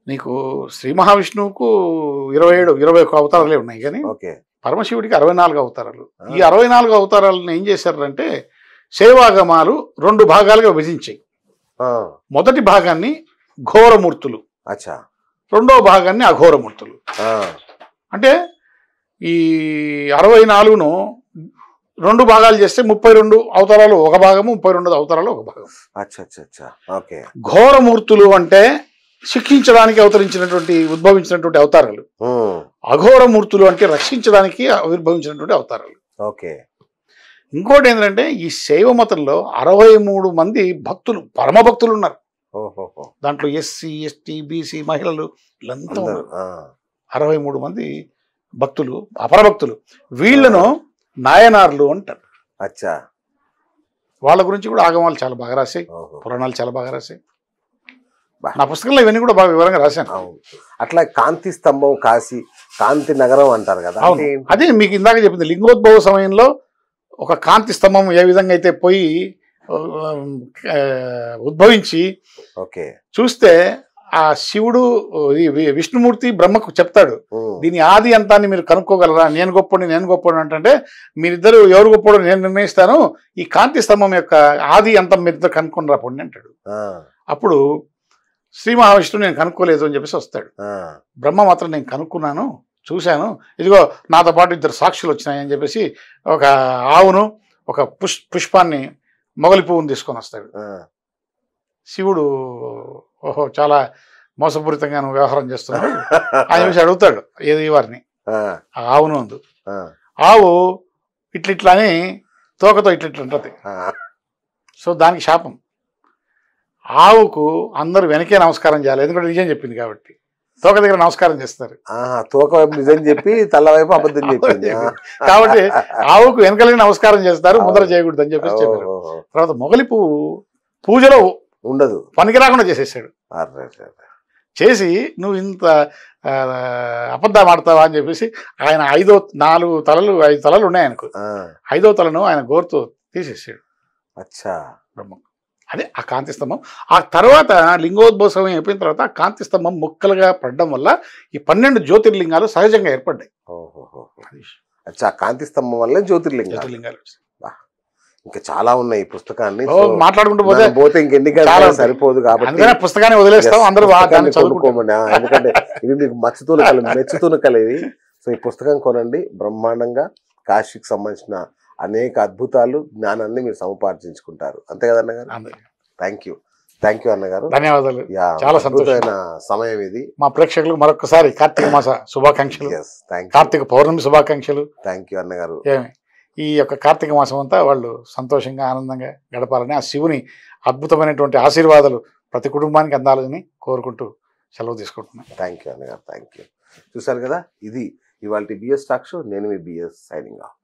నీకు శ్రీ మహావిష్ణువుకు 21 అవతారాలే ఉన్నాయి, కానీ పరమశివుడికి 64 అవతారాలు. ఈ 64 అవతారాలను ఏం చేశారంటే శైవాగమాలు 2 భాగాలుగా విభజించాయి. ఆ, మొదటి భాగాన్ని ఘోరమూర్తులు, అచ్చా. రెండవ భాగాన్ని అఘోరమూర్తులు. ఆ, అంటే ఈ 64ను 2 భాగాలు చేస్తే 32 అవతారాలు ఒక భాగము, 32 అవతారాలు ఒక భాగం. అచ్చా అచ్చా అచ్చా, ఓకే. ఘోరమూర్తులు అంటే శిక్షించడానికి ఉద్భవించినటువంటి అవతారాలు. ఉమ్, అఘోరమూర్తులు అంటే రక్షించడానికి ఆవిర్భవించినటువంటి అవతారాలు. ఓకే. ఇంకోటి ఏంటంటే ఈ శైవ మతంలో 63 మంది భక్తులు, పరమ భక్తులు ఉన్నారు. ఓహోహో. దాంట్లో ఎస్సీ, ఎస్టీ, బీసీ, మహిళలు వీళ్ళంతా అందరూ, ఉన్నారు. ఆ, 63 మంది భక్తులు, అపరభక్తులు. వీళ్ళను నాయనార్లు అంటారు. అచ్చా. వాళ్ళ గురించి కూడా ఆగమాలు చాలా బాగా రాశాయి, ఓహో. పురాణాలు చాలా బాగా రాశాయి. బా. నా పుస్తకంలో ఇవన్నీ కూడా బాగా వివరంగా రాశాను. అవును. అట్లా కాంతి స్తంభం కాశీ, కాంతి నగరం అంటారు కదా. అవును, అంటే ఏంటి? అదే మీకు ఇందాక చెప్పింది. లింగోద్భవ సమయంలో ఒక కాంతి స్తంభం ఏ విధంగా అయితే పోయి ఉద్భవించి ఓకే. చూస్తే ఆ శివుడు ఈ విష్ణుమూర్తి బ్రహ్మకు చెప్తాడు, ఉమ్, దీని ఆది అంతాన్ని మీరు కనుక్కోగలరా, నేను గొప్పడు అంటే మీరిద్దరు ఎవరు గొప్పడు నేను నిర్ణయిస్తాను, ఈ కాంతి స్తంభం యొక్క ఆది అంతం మీరిద్దరు కనుక్కొని రాపండి అంటాడు. ఆ, అప్పుడు శ్రీ మహావిష్ణువు నేను కనుక్కోలేదు అని చెప్పేసి వస్తాడు. ఆ, బ్రహ్మ మాత్రం నేను కనుక్కున్నాను, చూశాను, ఇదిగో నాతో పాటు 2 సాక్షులు వచ్చినాయని చెప్పేసి ఒక ఆవును, ఒక పుష్పాన్ని, మొగలి పువ్వును తీసుకొని వస్తాడు. ఆ, శివుడు ఓహో చాలా మోసపూరితంగా నువ్వు వ్యవహారం చేస్తున్నావు అని చెప్పేసి అడుగుతాడు ఏది వారిని, ఆ, ఆ ఆవును అందు. ఆ, ఆవు ఇట్లా అని తోకతో ఇట్లా ఉంటుంది. ఆ, సో దానికి శాపం. ఆవుకు అందరూ వెనకే నమస్కారం చేయాలి, ఎందుకంటే నిజం చెప్పింది కాబట్టి. తోక దగ్గర నమస్కారం చేస్తారు ఆహా, తోక వైపు నిజం చెప్పి తల్ల వైపు అబద్ధం చెప్పింది. ఆ. కాబట్టి ఆవుకు వెనకలే నమస్కారం చేస్తారు, ముందర చేయకూడదు అని చెప్పేసి చెప్పారు. ఓహో. తర్వాత మొగలి పువ్వు పూజలో ఉండదు. పనికి రాకుండా చేసేసాడు. అర్రే. చేసి నువ్వు ఇంత అబద్ధాలు ఆడతావా అని చెప్పేసి ఆయన 5 తలలు ఉన్నాయి ఆయనకు. ఆ, 5వ తలను ఆయన గోరుతో తీసేసాడు అచ్చా. బ్రహ్మ. అదే ఆ కాంతి స్తంభం. ఆ తర్వాత లింగోద్భవం అయిపోయిన తర్వాత ఆ కాంతి స్తంభం ముక్కలుగా పడడం వల్ల ఈ 12 జ్యోతిర్లింగాలు సహజంగా ఏర్పడ్డాయి. ఓహోహో. అచ్చా, కాంతి స్తంభం వల్ల జ్యోతిర్లింగం. జ్యోతిర్లింగాలు ఇంకా చాలా ఉన్నాయి ఈ పుస్తకాన్ని. మాట్లాడుకుంటూ పోతే ఇంకెన్ని చాలా గంటలు ఉంటాయి. సరిపోదు కాబట్టి అందుకనే పుస్తకాన్ని వదిలేస్తాం, అందరూ పుస్తకాన్ని చదువుకోమని. కొనుక్కోమని. ఎందుకంటే ఇవి మీకు మెచ్చుతున్న కళ ఇది. సో ఈ పుస్తకం కొనండి. బ్రహ్మాండంగా కాశీకి సంబంధించిన అనేక అద్భుతాలు, జ్ఞానాన్ని మీరు సముపార్జించుకుంటారు. అంతే కదా అన్నగారు? థ్యాంక్ యూ అన్నగారు. ధన్యవాదాలు. యా, చాలా సంతోషమైన అద్భుతమైన సమయం ఇది. మా ప్రేక్షకులకు మరొకసారి కార్తీక మాస శుభాకాంక్షలు, కార్తీక పౌర్ణమి శుభాకాంక్షలు. థ్యాంక్ యూ అన్నగారు. ఈ యొక్క కార్తీక మాసం అంతా వాళ్ళు సంతోషంగా ఆనందంగా గడపాలని, ఆ శివుని అద్భుతమైనటువంటి ఆశీర్వాదాలు ప్రతి కుటుంబానికి అందాలని కోరుకుంటూ సెలవు తీసుకుంటున్నాను. థ్యాంక్ యూ అన్నగారు. Thank you. చూశారు కదా, ఇది ఇవాళ బిఎస్ టాక్ షో. నేను మీ బిఎస్ సైనింగ్ ఆఫ్.